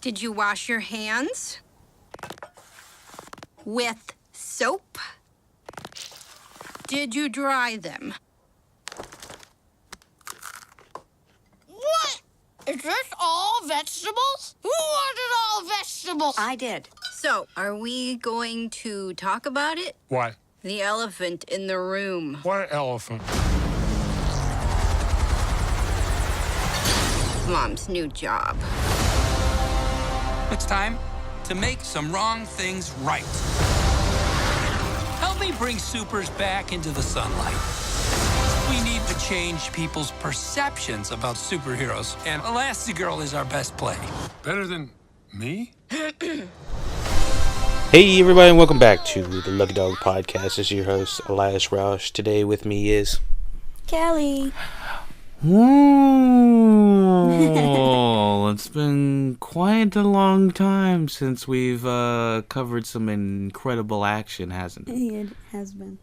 Did you wash your hands? With soap? Did you dry them? What? Is this all vegetables? Who wanted all vegetables? I did. So, are we going to talk about it? What? The elephant in the room. What elephant? Mom's new job. It's time to make some wrong things right. Help me bring supers back into the sunlight. We need to change people's perceptions about superheroes, and Elastigirl is our best play. Better than me? Hey everybody, and welcome back to the LuckyDog Podcast. This is your host, Elias Rauch. Today with me is... Kellie. Ooh, it's been quite a long time since we've covered some incredible action, hasn't it? It has been.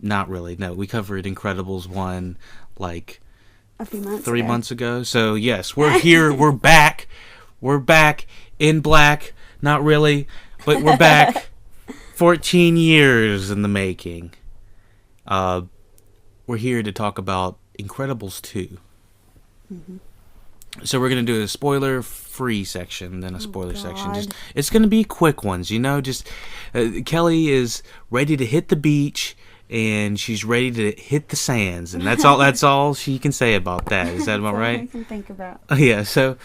Not really, no. We covered Incredibles 1 like a few months 3 months ago. So yes, we're here, we're back. We're back in black. Not really, but we're back. 14 years in the making. We're here to talk about Incredibles 2. Mm-hmm. So we're going to do a spoiler-free section, then a spoiler section. It's going to be quick ones, you know. Just Kellie is ready to hit the beach, and she's ready to hit the sands, and that's all. That's all she can say about that. Is that about right? I can think about. Yeah. So,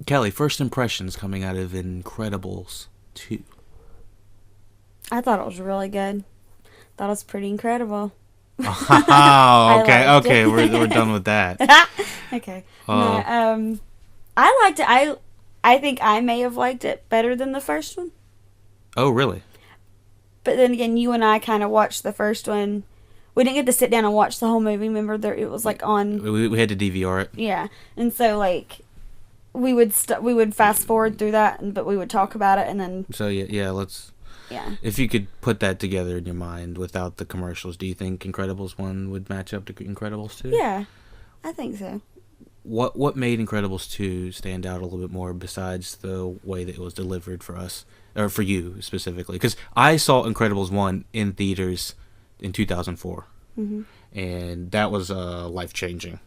Kellie, first impressions coming out of Incredibles 2. I thought it was really good. Thought it was pretty incredible. Oh, okay. We're done with that. Okay. No, I liked it. I think I may have liked it better than the first one. Oh, really? But then again, you and I kind of watched the first one. We didn't get to sit down and watch the whole movie. Remember, it was like on. We had to DVR it. Yeah, and so like we would fast forward through that, but we would talk about it, and then. So yeah, let's. Yeah. If you could put that together in your mind without the commercials, do you think Incredibles 1 would match up to Incredibles 2? Yeah, I think so. What made Incredibles 2 stand out a little bit more besides the way that it was delivered for us, or for you specifically? Because I saw Incredibles 1 in theaters in 2004, and that was life-changing.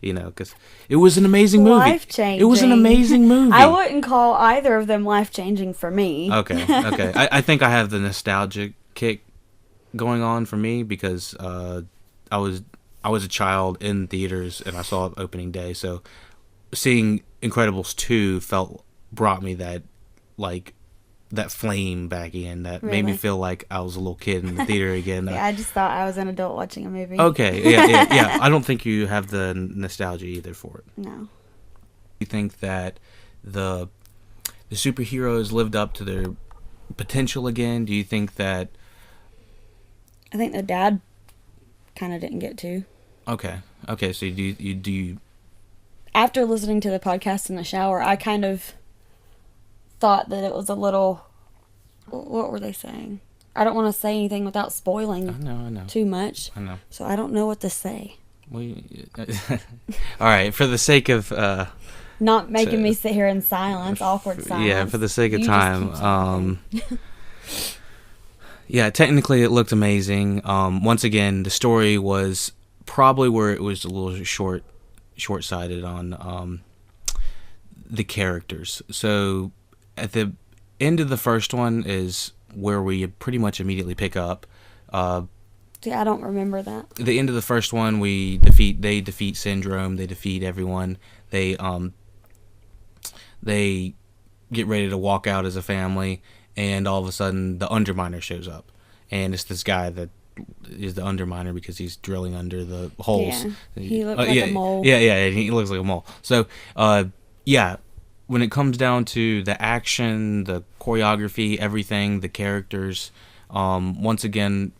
You know, because it was an amazing movie. Life-changing. It was an amazing movie. I wouldn't call either of them life-changing for me. Okay. I think I have the nostalgic kick going on for me because I was a child in theaters and I saw it opening day. So seeing Incredibles 2 brought me that flame back in that made me feel like I was a little kid in the theater again. Yeah, I just thought I was an adult watching a movie. Okay, yeah. I don't think you have the nostalgia either for it. No. You think that the superheroes lived up to their potential again? Do you think that... I think the dad kind of didn't get to. Okay, so do you... After listening to the podcast in the shower, I kind of thought that it was a little... What were they saying? I don't want to say anything without spoiling I know. too much. I know. So I don't know what to say. All right, for the sake of... Not making me sit here in silence, awkward silence. Yeah, for the sake of time. Yeah, technically it looked amazing. Once again, the story was probably where it was a little short-sighted on the characters. So at the end of the first one is where we pretty much immediately pick up. Yeah, I don't remember that. At the end of the first one, they defeat Syndrome, they defeat everyone. They get ready to walk out as a family, and all of a sudden the Underminer shows up. And it's this guy that is the Underminer because he's drilling under the holes. Yeah, he looked like a mole. Yeah, he looks like a mole. So, when it comes down to the action, the choreography, everything, the characters, once again,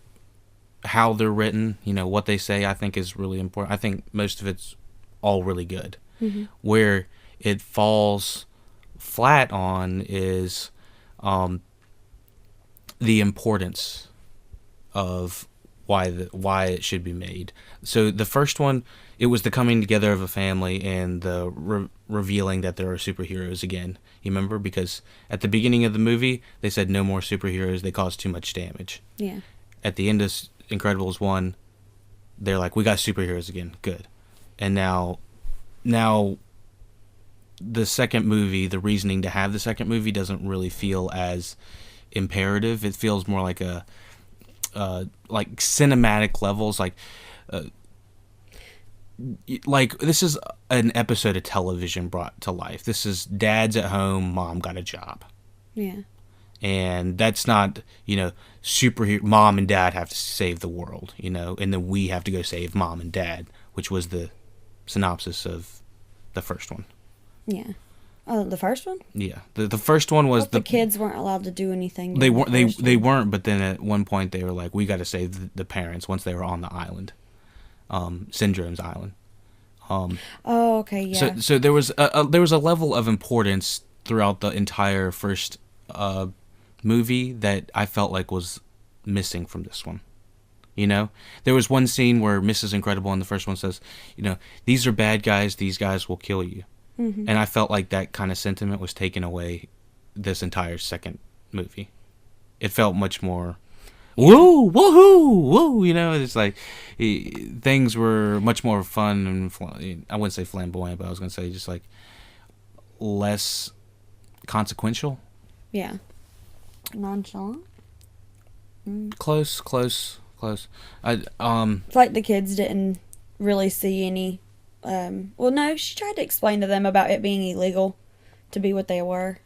how they're written, what they say, I think is really important. I think most of it's all really good. Mm-hmm. Where it falls flat on is the importance of why it should be made. So the first one, it was the coming together of a family and the revealing that there are superheroes again. You remember? Because at the beginning of the movie, they said no more superheroes, they caused too much damage. Yeah. At the end of Incredibles 1, they're like, we got superheroes again. Good. And now the second movie, the reasoning to have the second movie doesn't really feel as imperative. It feels more like a like cinematic levels, like this is an episode of television brought to life. This is dad's at home, mom got a job. Yeah. And that's not, superhero. Mom and dad have to save the world, and then we have to go save mom and dad, which was the synopsis of the first one. Yeah. Oh, the first one? Yeah. The first one was the kids weren't allowed to do anything. They weren't. They weren't. But then at one point they were like, we got to save the parents once they were on the island, Syndrome's island. Oh, okay, yeah. So there was a level of importance throughout the entire first movie that I felt like was missing from this one. There was one scene where Mrs. Incredible in the first one says, these are bad guys. These guys will kill you. Mm-hmm. And I felt like that kind of sentiment was taken away this entire second movie. It felt much more, woo, woohoo, woo, it's like things were much more fun and I wouldn't say flamboyant, but I was going to say just like less consequential. Yeah. Nonchalant? Close. I It's like the kids didn't really see any. Well, no, she tried to explain to them about it being illegal to be what they are.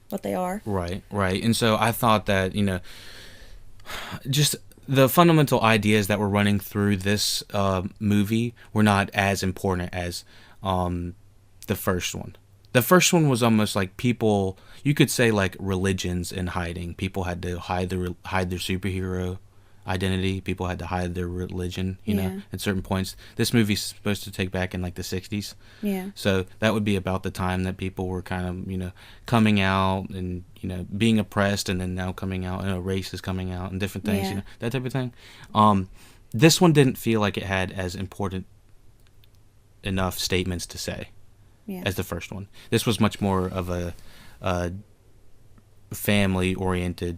Right. And so I thought that, just the fundamental ideas that were running through this movie were not as important as the first one. The first one was almost like people, you could say like religions in hiding. People had to hide their superhero identity. People had to hide their religion, at certain points. This movie's supposed to take back in like the 60s. Yeah. So that would be about the time that people were kind of, coming out and, being oppressed and then now coming out, race is coming out and different things, that type of thing. This one didn't feel like it had as important enough statements to say as the first one. This was much more of a family-oriented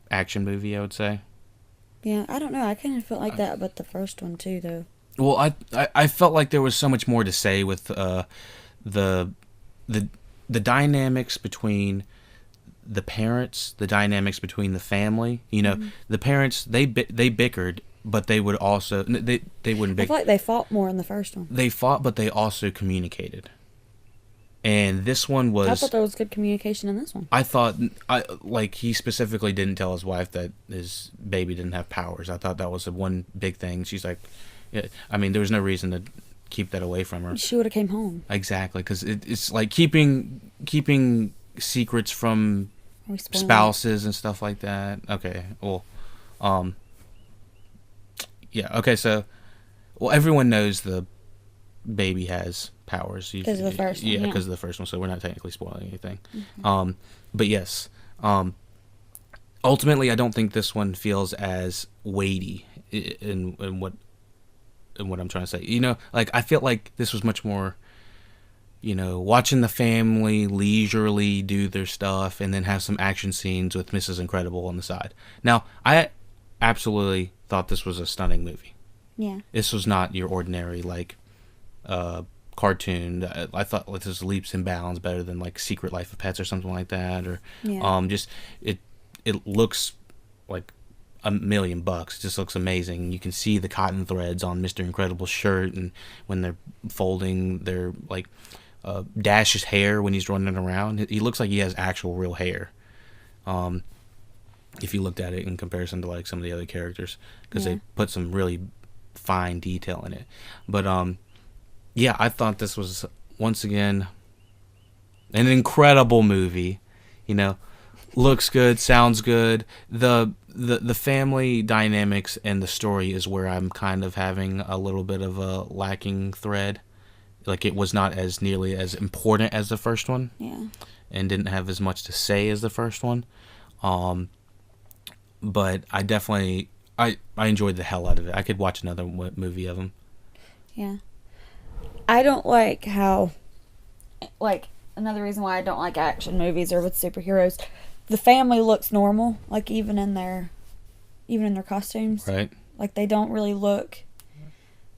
action movie, I would say. Yeah, I don't know. I kind of felt like that about the first one too, though. Well, I felt like there was so much more to say with the dynamics between the parents, the dynamics between the family. The parents they bickered, but they would also they wouldn't bicker. I feel like they fought more in the first one. They fought, but they also communicated. And this one was... I thought there was good communication in this one. I thought, he specifically didn't tell his wife that his baby didn't have powers. I thought that was the one big thing. She's like, there was no reason to keep that away from her. She would have came home. Exactly, because it's like keeping secrets from spouses and stuff like that. Okay, well, yeah, okay, so, everyone knows the baby has powers because of the first one. Yeah, because of the first one, so we're not technically spoiling anything. Mm-hmm. But yes, ultimately I don't think this one feels as weighty in what I'm trying to say. I feel like this was much more, watching the family leisurely do their stuff and then have some action scenes with Mrs. Incredible on the side. Now, I absolutely thought this was a stunning movie. Yeah. This was not your ordinary cartoon. I thought this was leaps and bounds better than like Secret Life of Pets or something like that, or just it looks like $1 million. It just looks amazing. You can see the cotton threads on Mr. Incredible's shirt, and when they're folding their Dash's hair when he's running around, he looks like he has actual real hair. If you looked at it in comparison to like some of the other characters, because they put some really fine detail in it. But I thought this was once again an incredible movie. Looks good, sounds good. The family dynamics and the story is where I'm kind of having a little bit of a lacking thread. Like, it was not as nearly as important as the first one. Yeah. And didn't have as much to say as the first one. but I definitely I enjoyed the hell out of it. I could watch another movie of him. Yeah. I don't like how, like, another reason why I don't like action movies or with superheroes, the family looks normal, like even in their costumes. Right. Like they don't really look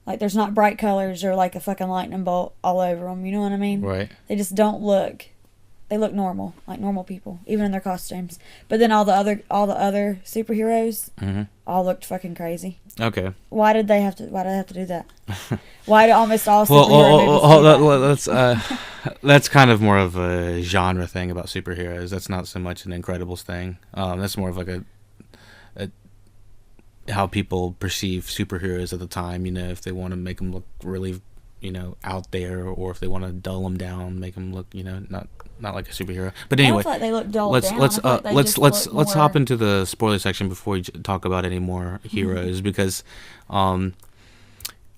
like there's not bright colors or like a fucking lightning bolt all over them. You know what I mean? Right. They just don't look. They look normal, like normal people, even in their costumes. But then all the other superheroes all looked fucking crazy. Okay. Why did they have to do that? Why do almost all superhero movies do that? That's kind of more of a genre thing about superheroes. That's not so much an Incredibles thing. That's more of like a how people perceive superheroes at the time. You know, if they want to make them look really, out there, or if they want to dull them down, make them look, not like a superhero. But anyway, I feel like they look dulled let's down. let's hop into the spoiler section before we talk about any more heroes because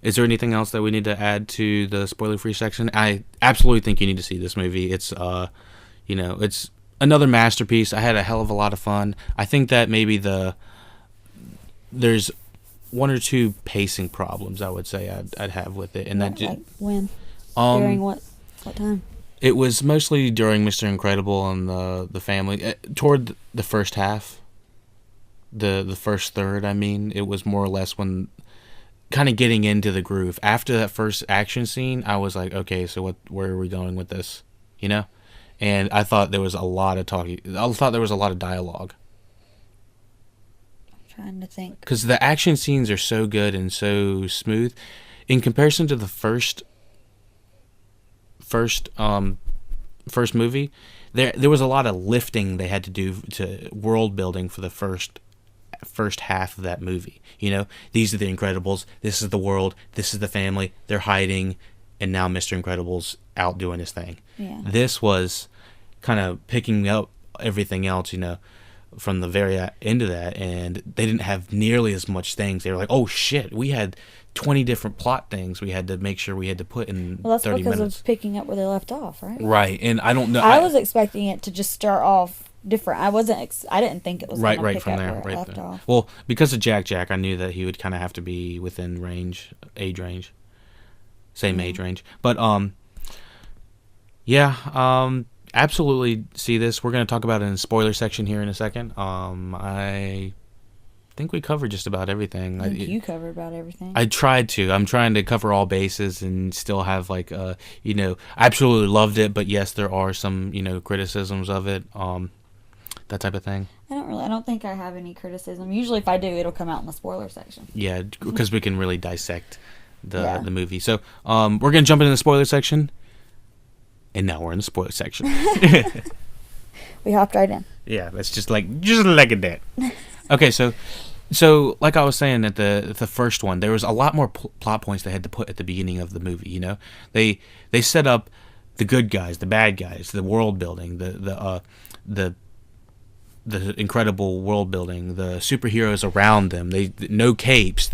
is there anything else that we need to add to the spoiler free section? I absolutely think you need to see this movie. It's it's another masterpiece. I had a hell of a lot of fun. I think that maybe there's one or two pacing problems I would say I'd have with it, and like when during what time? It was mostly during Mr. Incredible and the family. Toward the first half, the first third, I mean, it was more or less when kind of getting into the groove. After that first action scene, I was like, okay, so where are we going with this? And I thought there was a lot of talking. I thought there was a lot of dialogue. I'm trying to think. Because the action scenes are so good and so smooth. In comparison to the first movie, there was a lot of lifting they had to do to world building for the first half of that movie. These are the Incredibles, this is the world, this is the family, they're hiding, and now Mr. Incredible's out doing his thing. Yeah. This was kind of picking up everything else, from the very end of that, and they didn't have nearly as much things. They were like, oh shit, we had 20 different plot things we had to make sure we had to put in 30 minutes. Well, that's because of picking up where they left off, right? Right, and I don't know. I was expecting it to just start off different. I didn't think it was right pick from up there, where it right left there. off. Well, because of Jack, I knew that he would kind of have to be within age range, same age range. But absolutely see this. We're going to talk about it in the spoiler section here in a second. I think we covered just about everything. I think you covered about everything. I tried to. I'm trying to cover all bases and still have like, I absolutely loved it, but yes, there are some, criticisms of it, that type of thing. I don't think I have any criticism. Usually if I do, it'll come out in the spoiler section. Yeah, because we can really dissect the movie. So, we're going to jump into the spoiler section. And now we're in the spoiler section. We hopped right in. Yeah, that's just like that. Okay, so like I was saying at the first one, there was a lot more plot points they had to put at the beginning of the movie. They set up the good guys, the bad guys, the world building, the incredible world building, the superheroes around them. They no capes.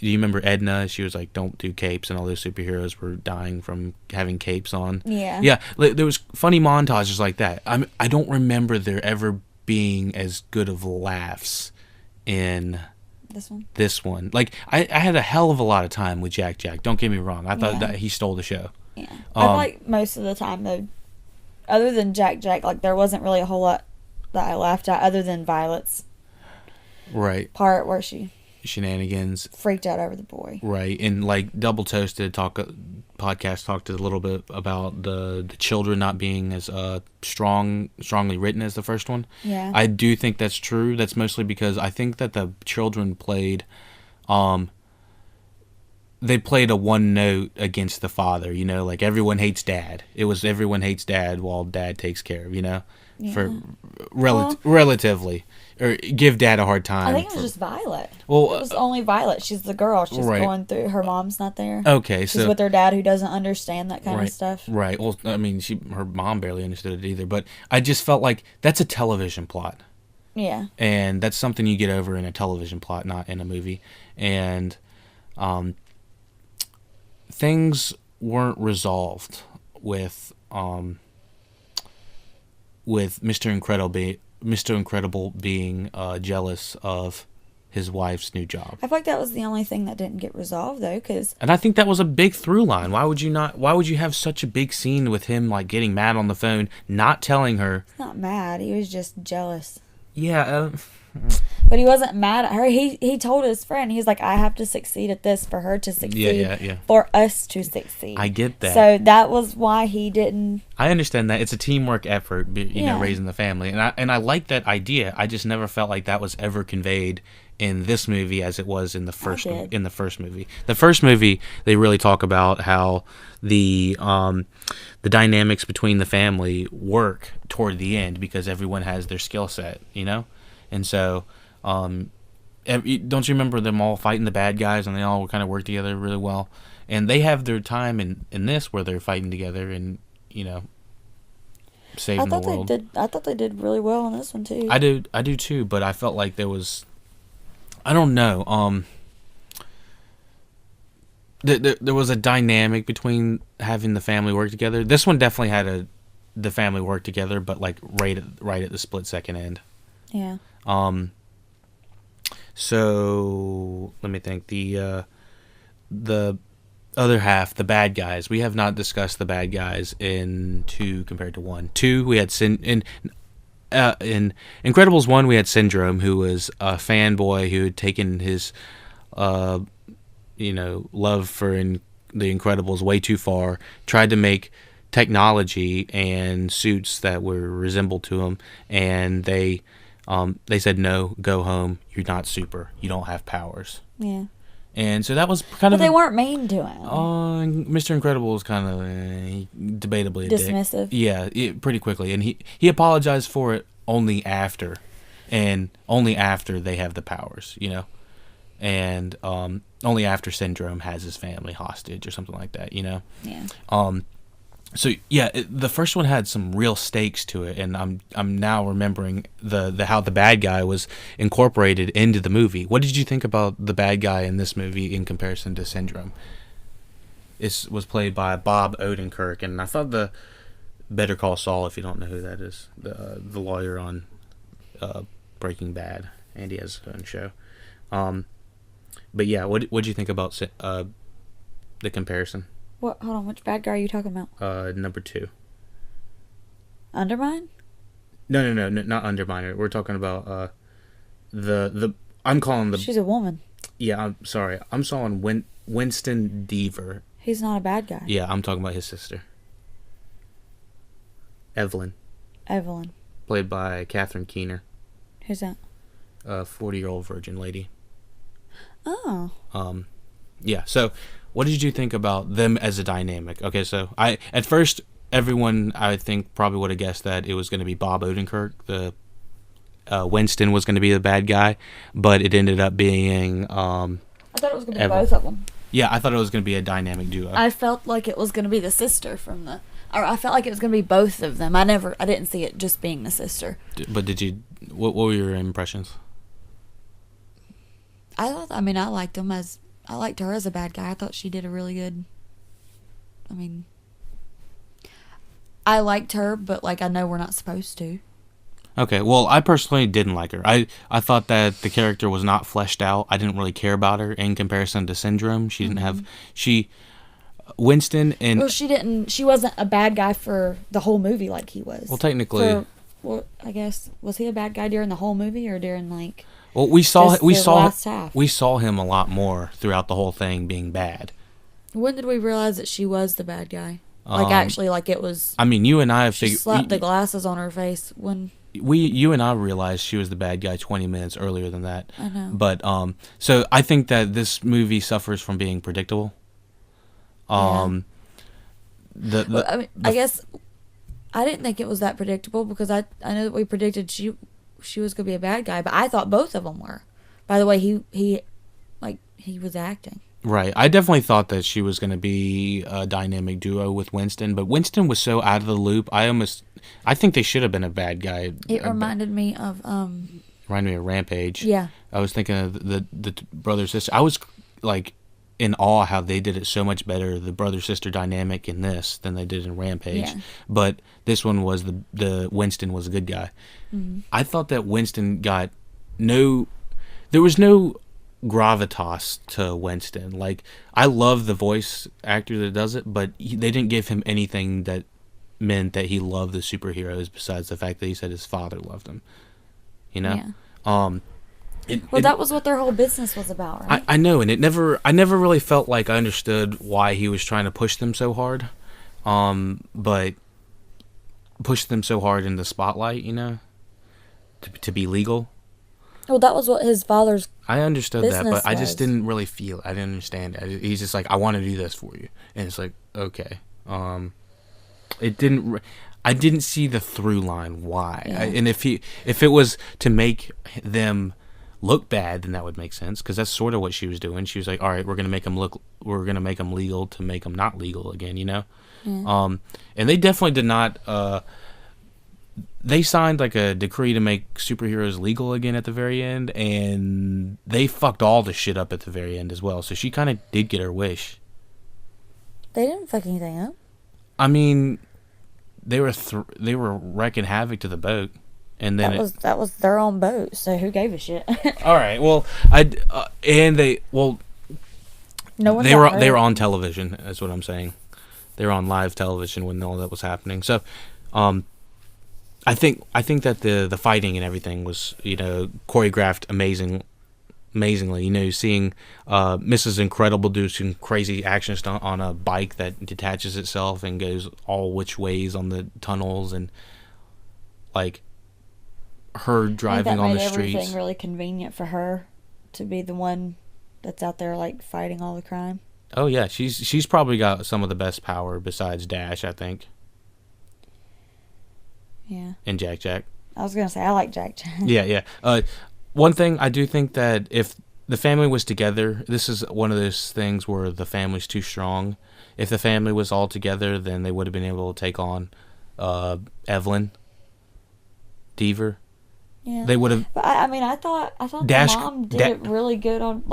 Do you remember Edna? She was like, don't do capes, and all those superheroes were dying from having capes on. Yeah. Yeah, there was funny montages like that. I don't remember there ever being as good of laughs in this one. Like, I had a hell of a lot of time with Jack. Don't get me wrong. I thought that he stole the show. Yeah. I feel like most of the time, though, other than Jack, like, there wasn't really a whole lot that I laughed at other than Violet's part where she shenanigans freaked out over the boy, right? And like Double Toasted podcast talked a little bit about the children not being as strongly written as the first one. Yeah, I do think that's true. That's mostly because I think that the children played they played a one note against the father, like everyone hates dad. It was everyone hates dad while dad takes care of, for relatively, or give dad a hard time. I think it was just Violet. Well, it was only Violet. She's the girl. She's going through. Her mom's not there. Okay, she's with her dad who doesn't understand that kind of stuff. Right. Well, I mean, her mom barely understood it either. But I just felt like that's a television plot. Yeah. And that's something you get over in a television plot, not in a movie. And things weren't resolved with Mr. Mr. Incredible being jealous of his wife's new job. I feel like that was the only thing that didn't get resolved though, because And I think that was a big through line. Why would you have such a big scene with him like getting mad on the phone, not telling her? he's not mad. He was just jealous. Yeah. But he wasn't mad at her. He told his friend, he's like, I have to succeed at this for her to succeed. Yeah. For us to succeed. I get that. So that was why he didn't. I understand that it's a teamwork effort, you know, Yeah. raising the family, and I like that idea. I just never felt like that was ever conveyed in this movie as it was in the first did. movie. The first movie, they really talk about how the dynamics between the family work toward the end because everyone has their skill set, you know, and so. Don't you remember them all fighting the bad guys and they all kind of work together really well? And they have their time in this where they're fighting together and, you know, saving the world. I thought they did really well in this one too. I do too, but I felt like there was, I don't know, there was a dynamic between having the family work together. This one definitely had the family work together, but like right at the split second end. Yeah. So let me think. The other half, the bad guys. We have not discussed the bad guys in 2 compared to 1. 2, we had in Incredibles 1, we had Syndrome, who was a fanboy who had taken his, love for the Incredibles way too far. Tried to make technology and suits that were resembled to him, and they said, no, go home. You're not super. You don't have powers. Yeah. And so that was kind But of... they weren't mean to him. Mr. Incredible was kind of debatably a Dismissive. dick. Yeah, pretty quickly. And he apologized for it only after. And only after they have the powers, you know? And only after Syndrome has his family hostage or something like that, you know? Yeah. So yeah, the first one had some real stakes to it, and I'm now remembering the how the bad guy was incorporated into the movie. What did you think about the bad guy in this movie in comparison to Syndrome? It was played by Bob Odenkirk, and I thought the Better Call Saul, if you don't know who that is, the lawyer on Breaking Bad, and he has his own show. But yeah, what did you think about the comparison? What? Hold on. Which bad guy are you talking about? Number 2. Undermine? No, not Underminer. We're talking about the. I'm calling the. She's a woman. Yeah, I'm sorry. I'm calling Winston Deaver. He's not a bad guy. Yeah, I'm talking about his sister, Evelyn, played by Catherine Keener. Who's that? A 40-year-old virgin lady. Oh. Yeah. So, what did you think about them as a dynamic? Okay, so at first everyone I think probably would have guessed that it was going to be Bob Odenkirk, the Winston was going to be the bad guy, but it ended up being I thought it was going to be Evelyn. both of them. Yeah, I thought it was going to be a dynamic duo. I felt like it was going to be the sister from the... Or I felt like it was going to be both of them. I didn't see it just being the sister. But did you... What were your impressions? I liked him as... I liked her as a bad guy. I thought she did a really good... I liked her, but, I know we're not supposed to. Okay, well, I personally didn't like her. I thought that the character was not fleshed out. I didn't really care about her in comparison to Syndrome. She didn't have... Winston and... Well, she wasn't a bad guy for the whole movie like he was. Well, technically... I guess, was he a bad guy during the whole movie or during, Well, we saw last half? We saw him a lot more throughout the whole thing being bad. When did we realize that she was the bad guy? It was... you and I have She figured... slapped the glasses on her face when... You and I realized she was the bad guy 20 minutes earlier than that. I know. But, so I think that this movie suffers from being predictable. I guess I didn't think it was that predictable because I know that we predicted she was going to be a bad guy, but I thought both of them were. By the way, he was acting. Right. I definitely thought that she was going to be a dynamic duo with Winston, but Winston was so out of the loop. I think they should have been a bad guy. It reminded me of Reminded me of Rampage. Yeah. I was thinking of the brother sister. I was in awe how they did it so much better, the brother-sister dynamic in this than they did in Rampage. Yeah. But this one was the Winston was a good guy. Mm-hmm. I thought that Winston got there was no gravitas to Winston. Like, I love the voice actor that does it, but they didn't give him anything that meant that he loved the superheroes besides the fact that he said his father loved him. You know? Yeah. That was what their whole business was about, right? I know, and I never really felt like I understood why he was trying to push them so hard, but push them so hard in the spotlight, you know, to be legal. Well, that was what his father's. I understood that, but I just was. didn't really feel it. I didn't understand it. He's just like, I want to do this for you, and it's like, okay. It didn't. I didn't see the through line why, Yeah. and if it was to make them look bad, then that would make sense, because that's sort of what she was doing. She was like, all right, we're gonna make them legal to make them not legal again, you know. Yeah. And they definitely did not. They signed like a decree to make superheroes legal again at the very end, and they fucked all the shit up at the very end as well. So she kind of did get her wish. They didn't fuck anything up. I mean, they were wrecking havoc to the boat, and then that was their own boat. So who gave a shit? all right. Well, No one. they got were hurt. on television. That's what I'm saying. They were on live television when all that was happening. So, I think that the fighting and everything was, you know, choreographed amazingly. You know, seeing Mrs. Incredible do some crazy action stunt on a bike that detaches itself and goes all which ways on the tunnels, and like her I think driving that on made the streets. everything really convenient for her to be the one that's out there like fighting all the crime. Oh yeah, she's probably got some of the best power besides Dash, I think, Yeah. and Jack. I was gonna say I like Jack. Yeah. One thing I do think that if the family was together, this is one of those things where the family's too strong. If the family was all together, then they would have been able to take on Evelyn, Deaver. Yeah. They would have. But I thought Dash- the mom did it really good on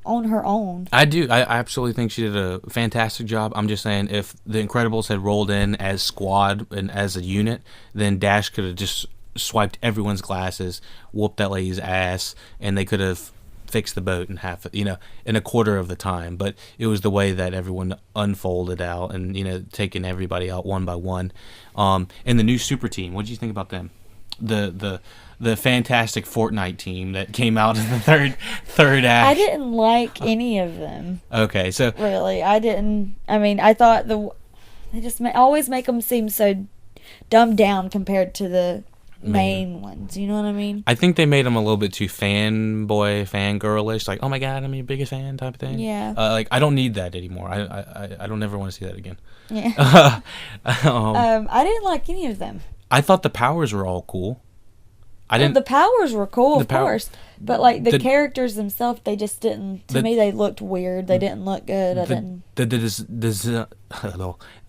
on her own. I absolutely think she did a fantastic job. I'm just saying, if the Incredibles had rolled in as squad and as a unit, then Dash could have just swiped everyone's glasses, whooped that lady's ass, and they could have fixed the boat in in a quarter of the time. But it was the way that everyone unfolded out, and taking everybody out one by one. And the new super team, what did you think about them? The fantastic Fortnite team that came out in the third act. I didn't like any of them. Okay, so Really, I didn't. I mean, I thought they just always make them seem so dumbed down compared to the main ones. You know what I mean? I think they made them a little bit too fangirlish, like, oh my god, I'm your biggest fan type of thing. Yeah. Like, I don't need that anymore. I don't ever want to see that again. Yeah. I didn't like any of them. I thought the powers were all cool. The powers were cool, of power- course, but like the the- characters themselves, they just didn't. To me, they looked weird. They didn't look good. I didn't. The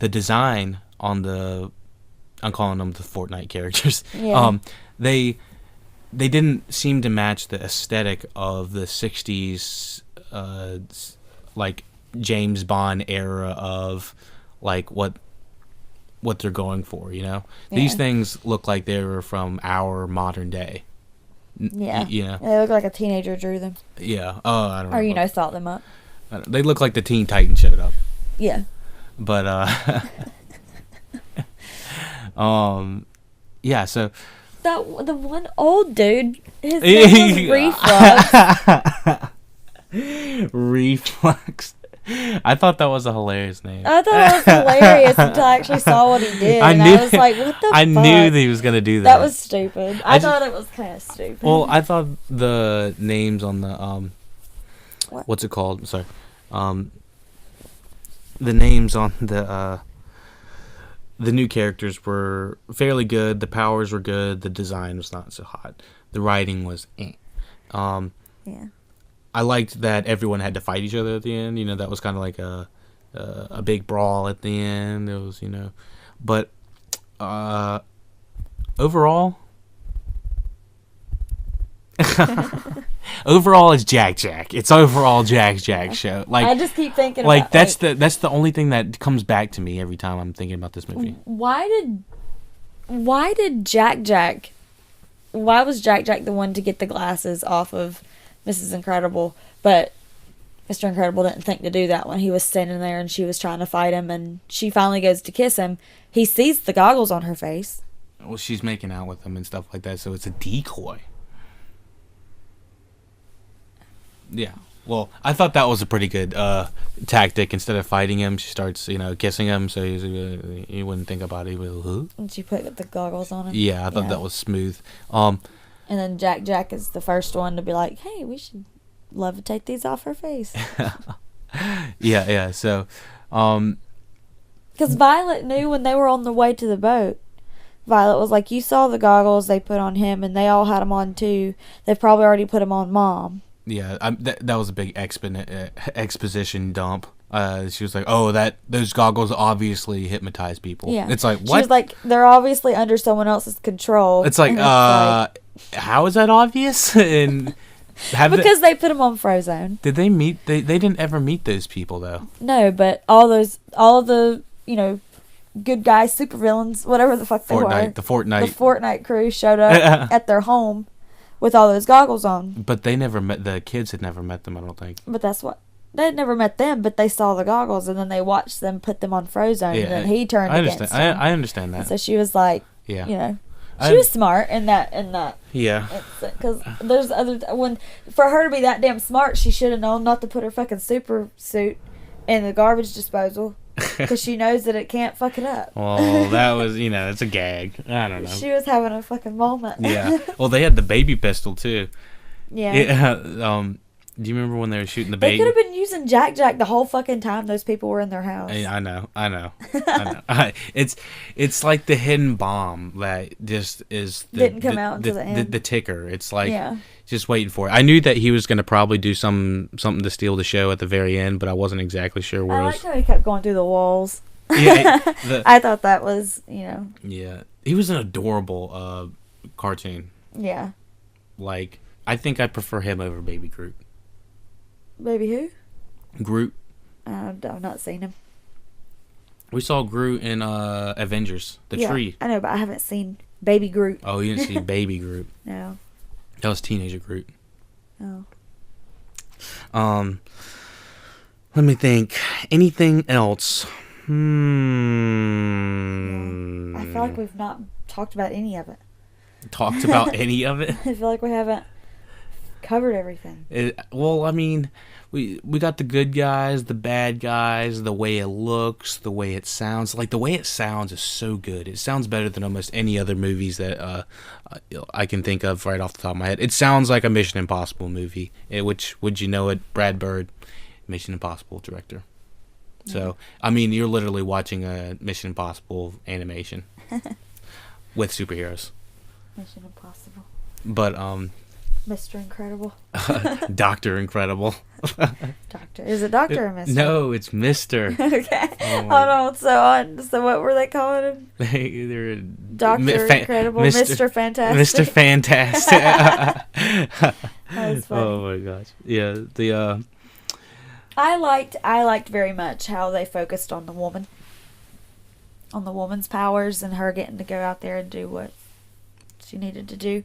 design on I'm calling them the Fortnite characters. Yeah. They didn't seem to match the aesthetic of the 60s, like James Bond era of like what they're going for, These Yeah. things look like they were from our modern day. Yeah. Yeah. They look like a teenager drew them, Yeah. Oh, I don't know. or thought them up. They look like the Teen Titans showed up. Yeah. But yeah, so The one old dude, his name was Reflux. Reflux. I thought that was a hilarious name. I thought it was hilarious until I actually saw what he did. I and knew- I was like, what the I fuck? knew that he was gonna do that. That was stupid. I just- thought it was kind of stupid. Well, I thought the names on the What? what's it called? Sorry, the names on the new characters were fairly good. The powers were good. The design was not so hot. The writing was eh. Yeah. I liked that everyone had to fight each other at the end. That was kind of like a big brawl at the end. It was, but overall, Overall, it's Jack. It's overall Jack show. Like I just keep thinking like about, that's the only thing that comes back to me every time I'm thinking about this movie. Why did Jack? Why was Jack the one to get the glasses off of Mrs. Incredible, but Mr. Incredible didn't think to do that when he was standing there and she was trying to fight him, and she finally goes to kiss him. He sees the goggles on her face. Well, she's making out with him and stuff like that, so it's a decoy. Yeah. Well, I thought that was a pretty good tactic. Instead of fighting him, she starts, kissing him, so he wouldn't think about it. And she put the goggles on him. Yeah, I thought that was smooth. And then Jack is the first one to be like, "Hey, we should levitate these off her face." yeah. So, because Violet knew when they were on the way to the boat. Violet was like, "You saw the goggles they put on him, and they all had them on too. They've probably already put them on Mom." Yeah, that was a big exposition dump. She was like, "Oh, those goggles obviously hypnose people." Yeah, it's like, what? She was like, "They're obviously under someone else's control." It's like, how is that obvious? And because they put them on Frozone. Did they meet? They didn't ever meet those people though. No, but all of the good guys, supervillains, whatever the fuck they were. The Fortnite crew showed up at their home with all those goggles on. But they never met. The kids had never met them, I don't think. But that's what. They had never met them, but they saw the goggles, and then they watched them put them on Frozone, and then he turned against them. I understand that. And so she was like, yeah. She was smart in that. Yeah. Because there's for her to be that damn smart, she should have known not to put her fucking super suit in the garbage disposal. Because she knows that it can't fuck it up. Well, that was, it's a gag. I don't know. She was having a fucking moment. Yeah. Well, they had the baby pistol, too. Yeah. Do you remember when they were shooting the baby? They could have been using Jack the whole fucking time those people were in their house. I know. It's like the hidden bomb that just is... Didn't come out until the end. The ticker. It's like... Just waiting for it. I knew that he was going to probably do something to steal the show at the very end, but I wasn't exactly sure where. I liked how he kept going through the walls. Yeah, I thought that was, Yeah, he was an adorable cartoon. Yeah. Like, I think I prefer him over Baby Groot. Baby who? Groot. I've not seen him. We saw Groot in Avengers, the tree. I know, but I haven't seen Baby Groot. Oh, you didn't see Baby Groot? No. That was Teenager Groot. Oh. Let me think. Anything else? I feel like we've not talked about any of it. Talked about any of it? I feel like we haven't covered everything. Well, I mean, we got the good guys, the bad guys, the way it looks, the way it sounds. Like, the way it sounds is so good. It sounds better than almost any other movies that I can think of right off the top of my head. It sounds like a Mission Impossible movie, which, would you know it, Brad Bird, Mission Impossible director. So, I mean, you're literally watching a Mission Impossible animation with superheroes. Mission Impossible. But, Mr. Incredible. Dr. Incredible. Doctor. Is it Doctor or Mr.? No, it's Mr. Okay. Hold on. So what were they calling him? They're Dr. Incredible. Mr. Fantastic. Mr. Fantastic. That was funny. Oh my gosh. Yeah. The I liked very much how they focused on the woman. On the woman's powers and her getting to go out there and do what she needed to do.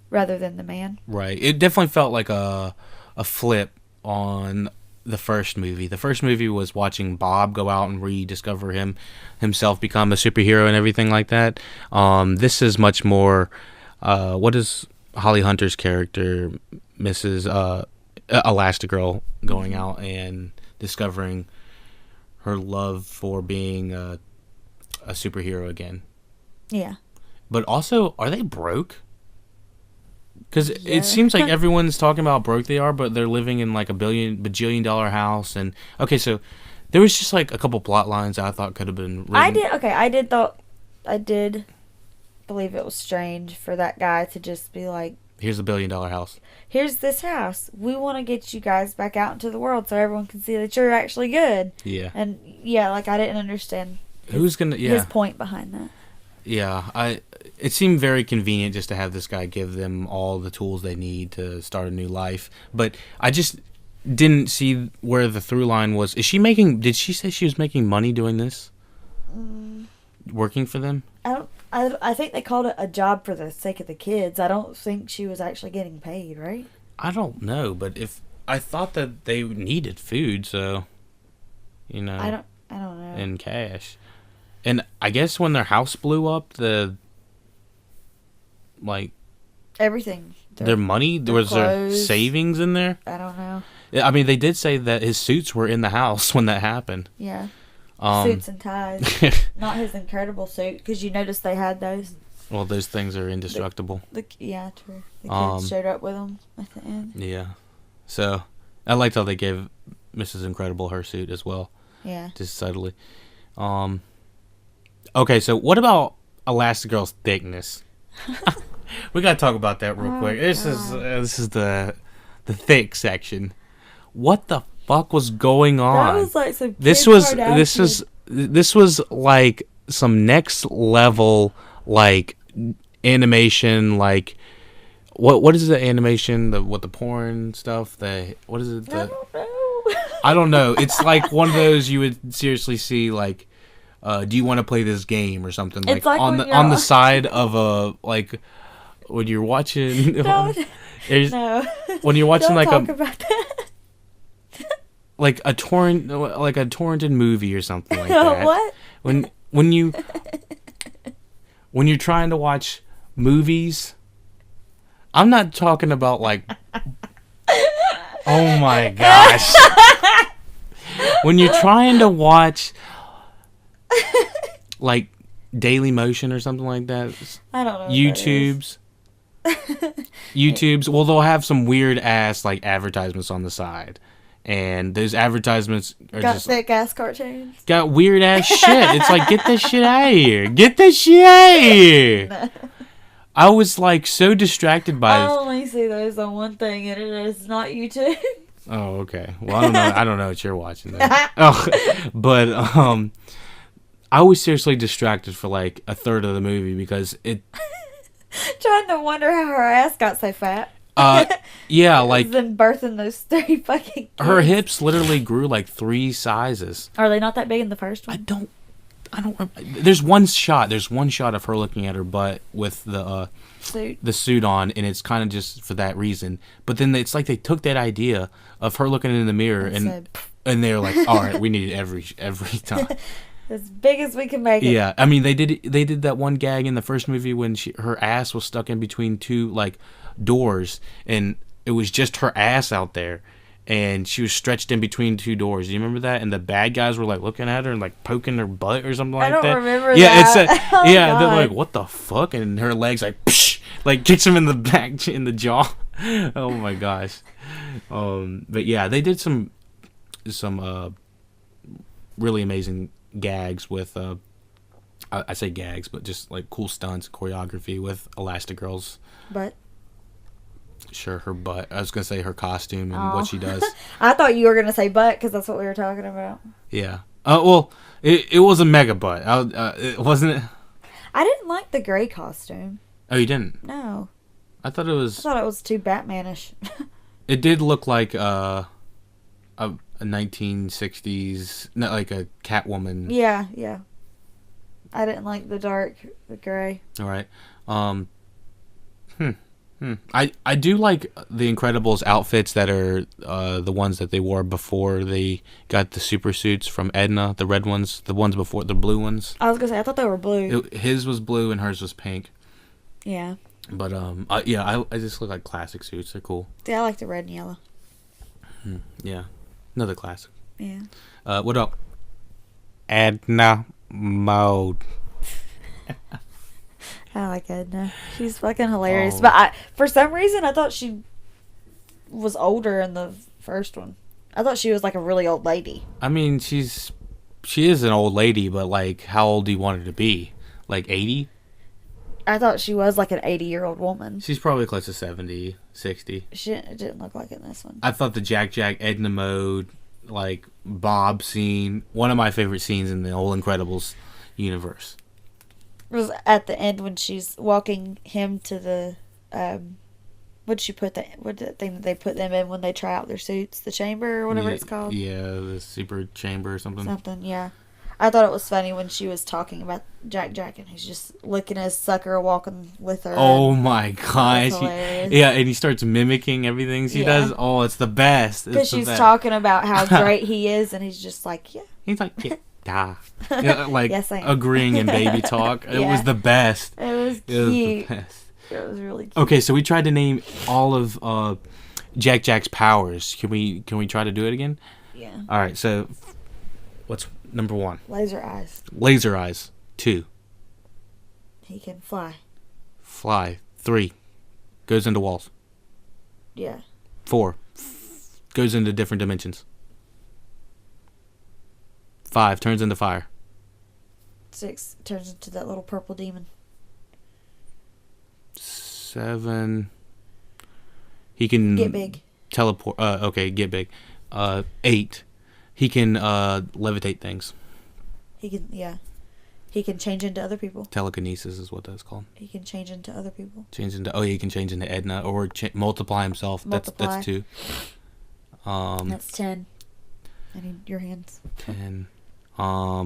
Rather than the man. Right. It definitely felt like a flip on the first movie. The first movie was watching Bob go out and rediscover himself, become a superhero and everything like that. This is much more, what is Holly Hunter's character, Mrs. Elastigirl, going out and discovering her love for being a superhero again. Yeah. But also, are they broke? Because it seems like everyone's talking about how broke they are, but they're living in like a bajillion dollar house. And okay, so there was just like a couple plot lines I thought could have been written. I did believe it was strange for that guy to just be like, here's a $1 billion house. Here's this house. We want to get you guys back out into the world so everyone can see that you're actually good. Yeah. And yeah, like I didn't understand his point behind that. Yeah, it seemed very convenient just to have this guy give them all the tools they need to start a new life. But I just didn't see where the through line was. Did she say she was making money doing this? Working for them? I think they called it a job for the sake of the kids. I don't think she was actually getting paid, right? I don't know, but I thought that they needed food, so I don't know. In cash. And I guess when their house blew up, everything. Their money, was there savings in there? I don't know. I mean, they did say that his suits were in the house when that happened. Yeah. Suits and ties. Not his incredible suit, because you noticed they had those. Well, those things are indestructible. Yeah, true. The kids showed up with them at the end. Yeah. So, I liked how they gave Mrs. Incredible her suit as well. Yeah. Just subtly. Okay, so what about Elastigirl's thickness? We gotta talk about that real quick. This is the thick section. What the fuck was going on? That was like some this was like some next level like animation, like what is the animation, the porn stuff, what is it, I don't know. I don't know. It's like one of those you would seriously see like do you want to play this game or something, like on the side of a, like when you're watching No. when you're watching Don't like talk about that. like a torrented movie or something like that. What? When you're trying to watch movies, I'm not talking about like oh my gosh. When you're trying to watch like Daily Motion or something like that, I don't know. YouTube's, well, they'll have some weird ass like advertisements on the side, and those advertisements are Got just thick ass cartoons. got weird ass shit. It's like, get this shit out of here. Get this shit out of here. No. I was like so distracted by I only see those on one thing, and it is not YouTube. Oh, okay. Well, I don't know what you're watching then. Oh, but I was seriously distracted for like a third of the movie because it Trying to wonder how her ass got so fat. Yeah, like then birthing those 3 fucking kids. her hips literally grew like 3 sizes. Are they not that big in the first I one? don't there's one shot of her looking at her butt with the suit on, and it's kind of just for that reason. But then it's like they took that idea of her looking in the mirror and they're like, all right, we need it every time. As big as we can make it. Yeah, I mean they did that one gag in the first movie when her ass was stuck in between 2 like doors, and it was just her ass out there, and she was stretched in between 2 doors. Do you remember that? And the bad guys were like looking at her and like poking her butt or something like that. I don't remember yeah, that. Yeah, they're like, what the fuck? And her legs like psh, like kicks him in the back, in the jaw. Oh my gosh. But yeah, they did some really amazing gags with I say gags, but just like cool stunts, choreography with Elastigirl's But sure, her butt. I was gonna say her costume and what she does. I thought you were gonna say butt because that's what we were talking about. Yeah. Well, it was a mega butt. It wasn't it. I didn't like the gray costume. Oh, you didn't? No. I thought it was too Batmanish. It did look like a 1960s, not like a Catwoman. Yeah. I didn't like the gray. All right. I do like the Incredibles outfits that are the ones that they wore before they got the super suits from Edna, the red ones, the ones before, the blue ones. I was gonna say, I thought they were blue. His was blue and hers was pink. Yeah. But I just look like classic suits. They're cool. Yeah, I like the red and yellow. Yeah, another classic. Yeah. What up? Edna Mode. I like Edna. She's fucking hilarious. But for some reason, I thought she was older in the first one. I thought she was like a really old lady. I mean, she is an old lady, but like, how old do you want her to be? Like 80? I thought she was like an 80-year-old woman. She's probably close to 70, 60. It didn't look like it in this one. I thought the Jack Edna Mode, like Bob scene, one of my favorite scenes in the whole Incredibles universe. was at the end when she's walking him to the what'd that thing that they put them in when they try out their suits, the chamber or whatever it's called. Yeah, the super chamber or something. Something, yeah. I thought it was funny when she was talking about Jack and he's just looking at his sucker walking with her. Oh my gosh. Hilarious. And he starts mimicking everything she does. Oh, it's the best. Because she's talking about how great he is, and he's just like, yeah. He's like, yeah. Like yes, I am. agreeing in baby talk. It was the best. It was cute. It was really cute. Okay, so we tried to name all of Jack's powers. Can we try to do it again? Yeah. All right, so what's number 1? Laser eyes. Laser eyes. 2. He can fly. Fly. 3. Goes into walls. Yeah. 4. Goes into different dimensions. 5. Turns into fire. 6. Turns into that little purple demon. 7. He can get big. Teleport. Get big. 8. He can levitate things. He can, He can change into other people. Telekinesis is what that's called. He can change into other people. He can change into Edna or multiply himself. That's 2. That's 10. I need your hands. 10.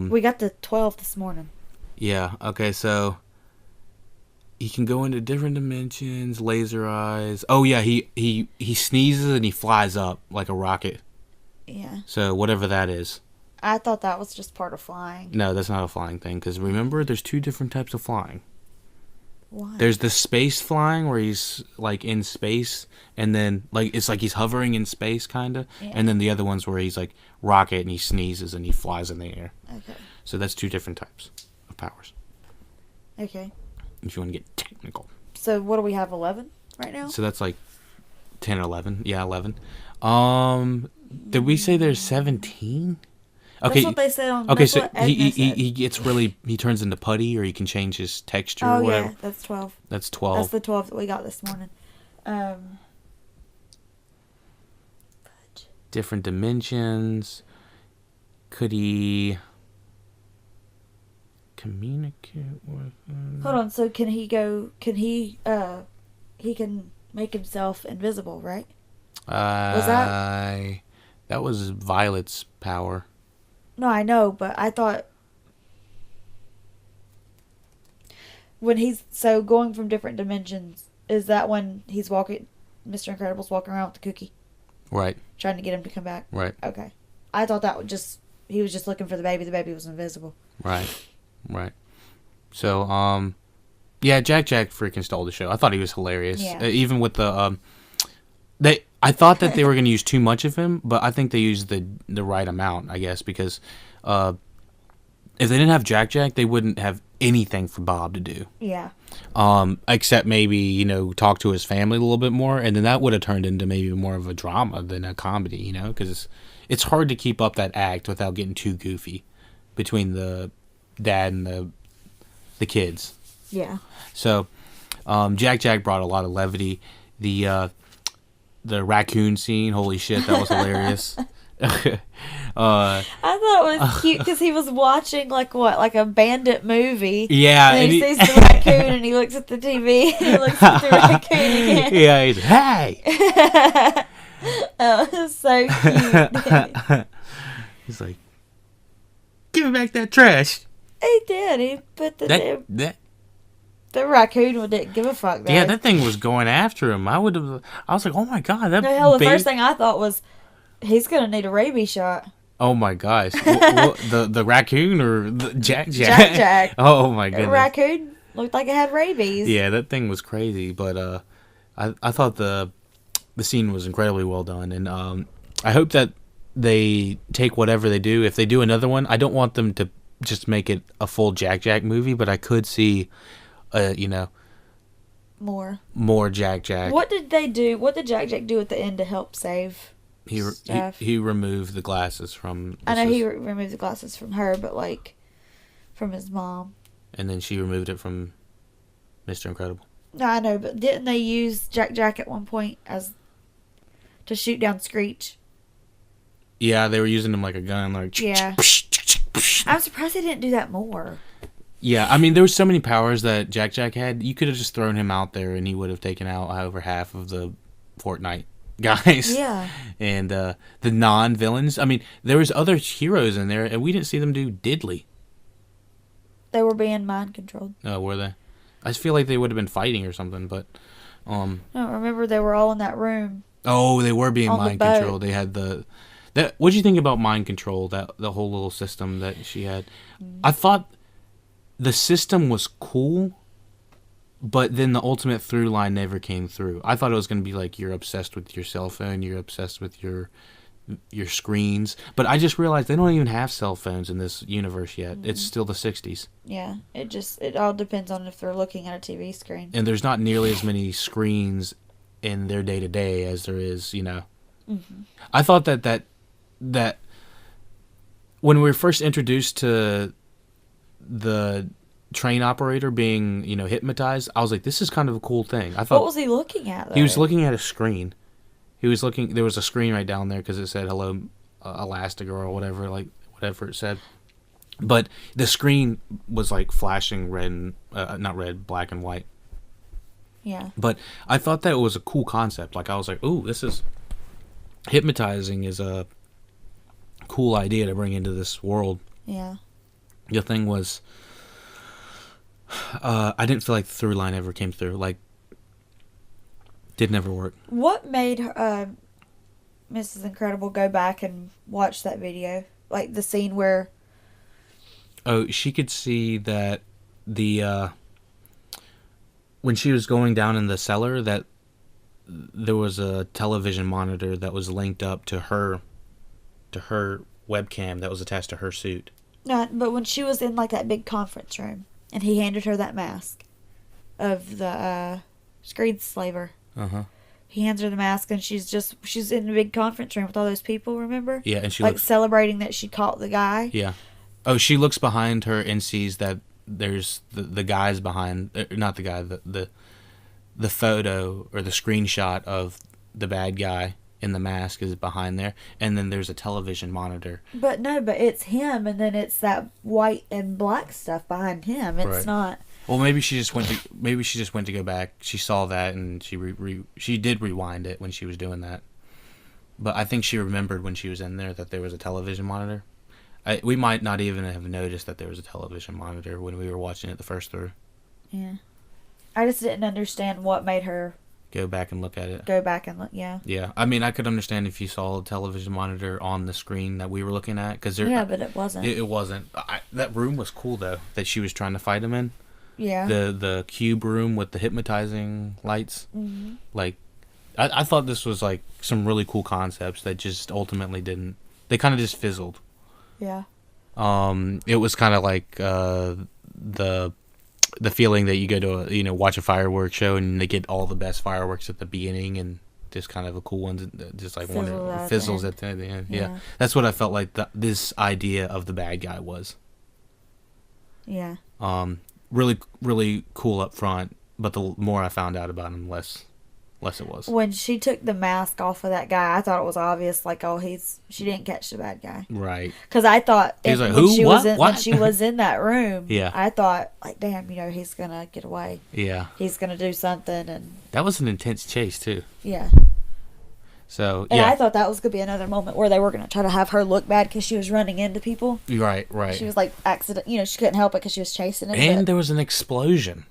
We got the 12 this morning. Yeah. Okay. So he can go into different dimensions. Laser eyes. Oh yeah. He sneezes and he flies up like a rocket. Yeah. So whatever that is. I thought that was just part of flying. No, that's not a flying thing. Because remember, there's 2 different types of flying. Why? There's the space flying where he's like in space, and then like it's like he's hovering in space, kinda. Yeah. And then the other one's where he's like rocket and he sneezes and he flies in the air. Okay. So that's 2 different types of powers. Okay. If you want to get technical. So what do we have? 11 right now. So that's like 10 or 11. Yeah, 11. Did we say there's 17? Okay. That's what they said on. Okay, so he gets he turns into putty, or he can change his texture. Oh or whatever. yeah, that's 12. That's 12. That's the 12 that we got this morning. Different dimensions. Could he communicate with? Hold on. So can he go? Can he? He can make himself invisible, right? Was that was Violet's power? No, I know, but I thought when he's going from different dimensions, is that when he's walking? Mr. Incredible's walking around with the cookie, Right. trying to get him to come back. Right. Okay, I thought that he was just looking for the baby. The baby was invisible. Right. So, yeah, Jack freaking stole the show. I thought he was hilarious. Yeah. Even with the I thought that they were going to use too much of him, but I think they used the right amount, I guess, because if they didn't have Jack, they wouldn't have anything for Bob to do. Yeah. Except maybe, talk to his family a little bit more, and then that would have turned into maybe more of a drama than a comedy, because it's hard to keep up that act without getting too goofy between the dad and the kids. Yeah. So, Jack brought a lot of levity. The raccoon scene, holy shit, that was hilarious. I thought it was cute because he was watching like a bandit movie. Yeah, and he sees the raccoon and he looks at the TV and he looks at the raccoon again. Yeah, he's hey. Oh, it's so cute. He's like, give me back that trash. He did. He put the raccoon didn't give a fuck. Though. Yeah, that thing was going after him. I was like, oh my god, that. No, hell, the first thing I thought was, he's gonna need a rabies shot. Oh my gosh, the raccoon or the Jack? Jack. Oh my goodness. The raccoon looked like it had rabies. Yeah, that thing was crazy, but I thought the scene was incredibly well done, and I hope that they take whatever they do. If they do another one, I don't want them to just make it a full Jack movie, but I could see. More Jack. What did they do? What did Jack do at the end to help save? He removed the glasses from. I know he removed the glasses from her, but from his mom. And then she removed it from Mr. Incredible. No, I know, but didn't they use Jack at one point to shoot down Screech? Yeah, they were using him like a gun, Yeah. I'm surprised they didn't do that more. Yeah, I mean, there were so many powers that Jack had. You could have just thrown him out there, and he would have taken out over half of the Fortnite guys. Yeah. And the non-villains. I mean, there was other heroes in there, and we didn't see them do diddly. They were being mind controlled. Oh, were they? I just feel like they would have been fighting or something, but... No, remember they were all in that room. Oh, they were being On mind the boat. controlled. They had what did you think about mind control, the whole little system that she had? I thought the system was cool, but then the ultimate through line never came through. I thought it was going to be like you're obsessed with your cell phone, you're obsessed with your screens, but I just realized they don't even have cell phones in this universe yet. It's still the 60s. Yeah, it all depends on if they're looking at a TV screen. And there's not nearly as many screens in their day-to-day as there is, I thought that when we were first introduced to the train operator being, hypnotized, I was like, this is kind of a cool thing. I thought, What was he looking at, though? he was looking at a screen. There was a screen right down there because it said, hello, Elastigirl, or whatever it said. But the screen was like flashing red and, not red, black and white. Yeah. But I thought that it was a cool concept. Like, I was like, ooh, hypnotizing is a cool idea to bring into this world. Yeah. The thing was, I didn't feel like the through line ever came through. Like, didn't ever work. What made Mrs. Incredible go back and watch that video? Like the scene where... Oh, she could see that when she was going down in the cellar, that there was a television monitor that was linked up to her webcam that was attached to her suit. No, but when she was in like that big conference room and he handed her that mask of the screenslaver. Uh-huh. He hands her the mask and she's in the big conference room with all those people, remember? Yeah, and she like looks, celebrating that she caught the guy. Yeah. Oh, she looks behind her and sees that there's the guys behind, not the guy, the photo or the screenshot of the bad guy in the mask is behind there, and then there's a television monitor. But it's him, and then it's that white and black stuff behind him. It's Right. not. Well, maybe she just went to go back. She saw that and she did rewind it when she was doing that. But I think she remembered when she was in there that there was a television monitor. We might not even have noticed that there was a television monitor when we were watching it the first through. Yeah. I just didn't understand what made her Go back and look at it. go back and look. Yeah. Yeah, I mean, I could understand if you saw a television monitor on the screen that we were looking at, because Yeah, but it wasn't. It wasn't. That room was cool though that she was trying to fight him in. Yeah. The cube room with the hypnotizing lights. Mm-hmm. Like, I thought this was like some really cool concepts that just ultimately didn't. They kind of just fizzled. Yeah. It was kind of like the feeling that you go to watch a fireworks show and they get all the best fireworks at the beginning and just kind of a cool ones just like fizzles at the end. Yeah. That's what I felt like this idea of the bad guy was. Yeah. Really, really cool up front, but the more I found out about him, less it was. When she took the mask off of that guy, I thought it was obvious, like, she didn't catch the bad guy. Right. Because I thought He was like, when who? What? when she was in that room, Yeah. I thought, like, damn, he's gonna get away. Yeah. He's gonna do something, and That was an intense chase too. yeah. So And yeah. I thought that was gonna be another moment where they were gonna try to have her look bad because she was running into people. Right. She was like accident. She couldn't help it because she was chasing him. And but- there was an explosion.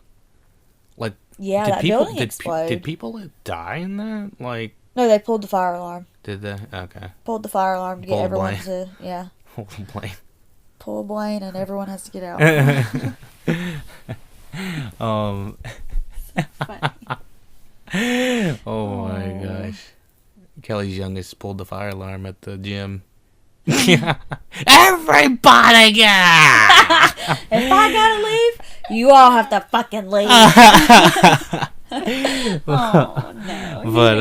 Like, yeah, did that people building exploded. did people die in that? Like, No, they pulled the fire alarm. did they? Okay. Pulled the fire alarm to get Pull a everyone blank. to Hold on, plane. pull a Blaine, and everyone has to get out. Oh my gosh. Kelly's youngest pulled the fire alarm at the gym. Everybody get! If I gotta leave, you all have to fucking leave. Oh no! But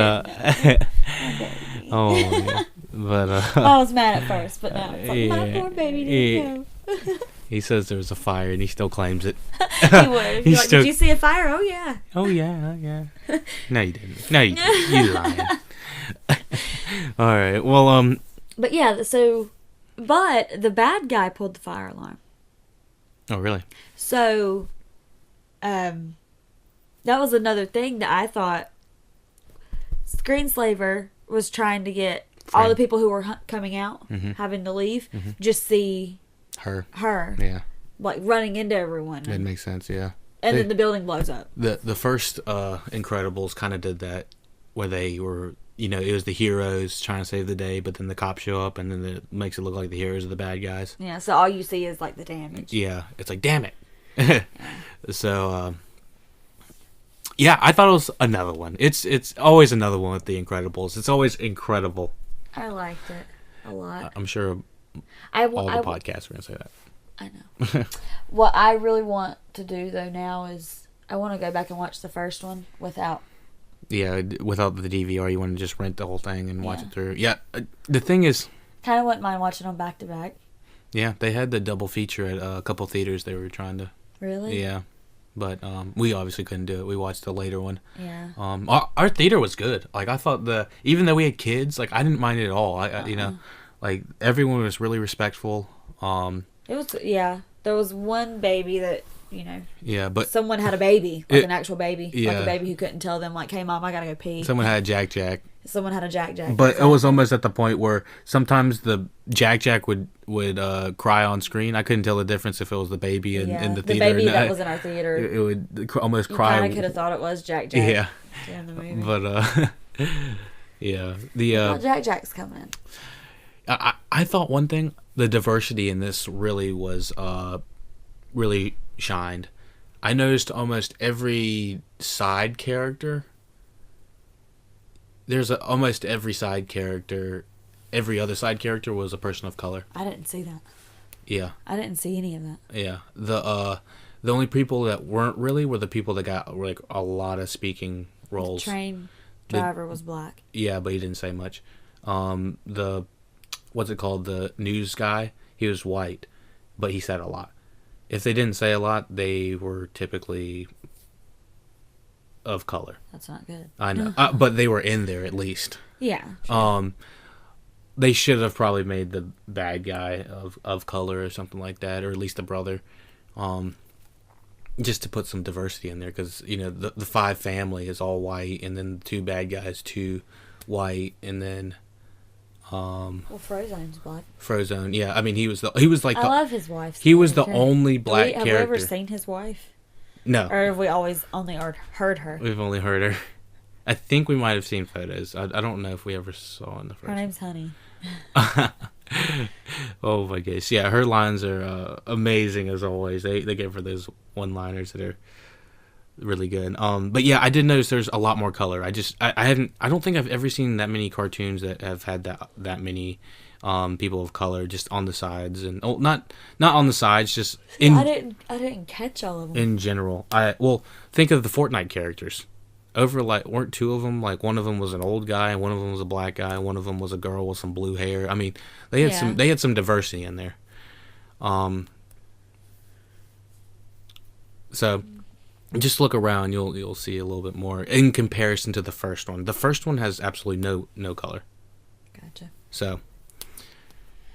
oh yeah. But I was mad at first, but now it's like my Yeah. poor baby didn't go. he says there was a fire and he still claims it. He would. He's Like, still- did you see a fire? Oh yeah. Oh yeah. No, you didn't. No, you didn't. You lying. All right. Well, But yeah, but the bad guy pulled the fire alarm. Oh, really? So, that was another thing that I thought Screenslaver was trying to get all the people who were coming out, having to leave, just see Her. her, like running into everyone. That makes sense, yeah. And then the building blows up. The first Incredibles kind of did that, where they were, it was the heroes trying to save the day, but then the cops show up, and then it makes it look like the heroes are the bad guys. Yeah, so all you see is like the damage. Yeah, it's like, damn it. So, yeah, I thought it was another one. It's always another one with the Incredibles. It's always incredible. I liked it a lot. I'm sure all the podcasts are going to say that. I know. What I really want to do though now is I want to go back and watch the first one without. Yeah, without the DVR, you want to just rent the whole thing and watch it through. Yeah, the thing is, kind of wouldn't mind watching them back to back. Yeah, they had the double feature at a couple theaters. They were trying to. Really? Yeah, but we obviously couldn't do it. We watched the later one. Yeah. Our theater was good. Like I thought even though we had kids, like I didn't mind it at all. Like everyone was really respectful. It was There was one baby that Yeah, but someone had a baby, like an actual baby, like Yeah. a baby who couldn't tell them, like, "Hey, mom, I gotta go pee." someone had a Jack. Someone had a Jack. But it was almost at the point where sometimes the Jack would cry on screen. I couldn't tell the difference if it was the baby in the the theater. baby or that not. was in our theater. It would almost You cry. kind of could have thought it was Jack. Yeah. In the movie. But yeah, Well, Jack's coming in. I thought one thing, the diversity in this really was really shined. I noticed almost every side character. Almost every side character, every other side character was a person of color. I didn't see that. Yeah. I didn't see any of that. Yeah. The only people that weren't really were the people that got like a lot of speaking roles. The train driver was black. Yeah, but he didn't say much. What's it called? The news guy, he was white, but he said a lot. If they didn't say a lot, they were typically of color. That's not good. I know, but they were in there at least. Yeah. Sure. They should have probably made the bad guy of color or something like that, or at least the brother, just to put some diversity in there, because the five family is all white, and then the two bad guys, two white, and then well, Frozone's black. Frozone, yeah. I mean, he was like I love his wife. he was the only black Have character. we ever seen his wife? No. Or have we always only heard her? We've only heard her. I think we might have seen photos. I don't know if we ever saw in the first. Her name's Honey. Oh my gosh, yeah, her lines are amazing as always. They give her those one-liners that are really good. But yeah, I did notice there's a lot more color. I don't think I've ever seen that many cartoons that have had that many people of color just on the sides, and not on the sides, just in. I didn't catch all of them. In general, think of the Fortnite characters. Weren't two of them, like one of them was an old guy and one of them was a black guy and one of them was a girl with some blue hair. I mean, they had some diversity in there. So just look around, you'll see a little bit more in comparison to the first one. The first one has absolutely no color. Gotcha. So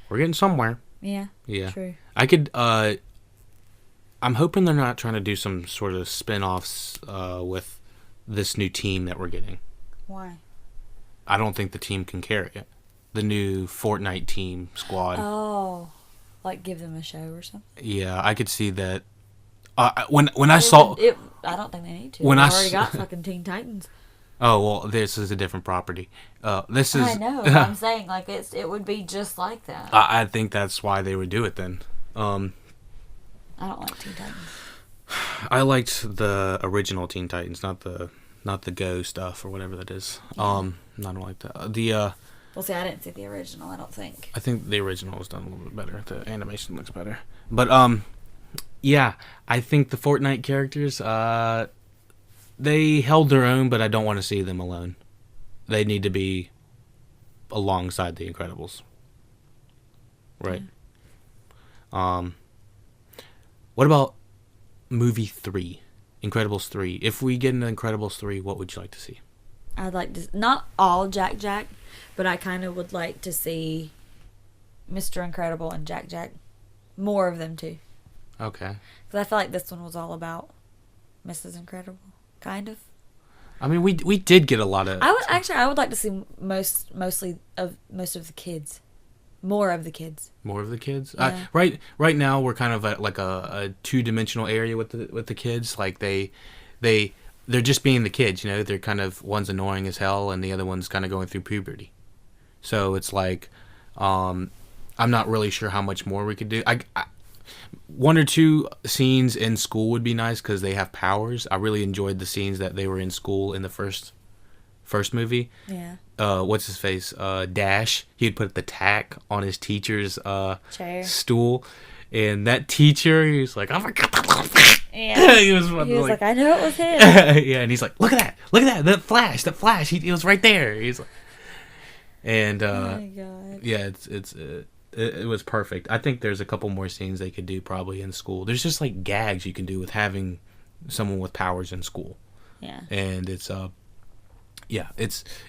we're getting somewhere. Yeah. Yeah. True. I could I'm hoping they're not trying to do some sort of spin-offs with this new team that we're getting. Why? I don't think the team can carry it. The new Fortnite team squad. Oh, like give them a show or something. Yeah, I could see that. When I saw it, I don't think they need to. When They I already got fucking Teen Titans. Oh well, this is a different property. This is. I know. I'm saying like it would be just like that. I think that's why they would do it then. I don't like Teen Titans. I liked the original Teen Titans, not the Go stuff or whatever that is. Yeah. Not like that. Well, see, I didn't see the original. I don't think. I think the original was done a little bit better. The animation looks better. But yeah, I think the Fortnite characters they held their own, but I don't want to see them alone. They need to be alongside the Incredibles. Right. Yeah. What about movie 3? Incredibles 3. If we get an Incredibles 3, what would you like to see? I'd like to not all Jack, but I kind of would like to see Mr. Incredible and Jack. More of them too. Okay. Because I feel like this one was all about Mrs. Incredible, kind of. I mean, we did get a lot of. I would like to see most of the kids, more of the kids. More of the kids. Yeah. Right now we're kind of at like a 2-dimensional area with the kids. Like they're just being the kids. You know, they're kind of, one's annoying as hell and the other one's kind of going through puberty. So it's like, I'm not really sure how much more we could do. I 1 or 2 scenes in school would be nice because they have powers. I really enjoyed the scenes that they were in school in the first movie. Yeah. What's his face? Dash. He'd put the tack on his teacher's chair, stool, and that teacher, he was like, "Oh my god!" Yeah. he was like, "I know it was him." Yeah, and he's like, "Look at that! That flash! He was right there." He's like, and oh my god. yeah, it was perfect. I think there's a couple more scenes they could do probably in school. There's just like gags you can do with having someone with powers in school. Yeah. And it's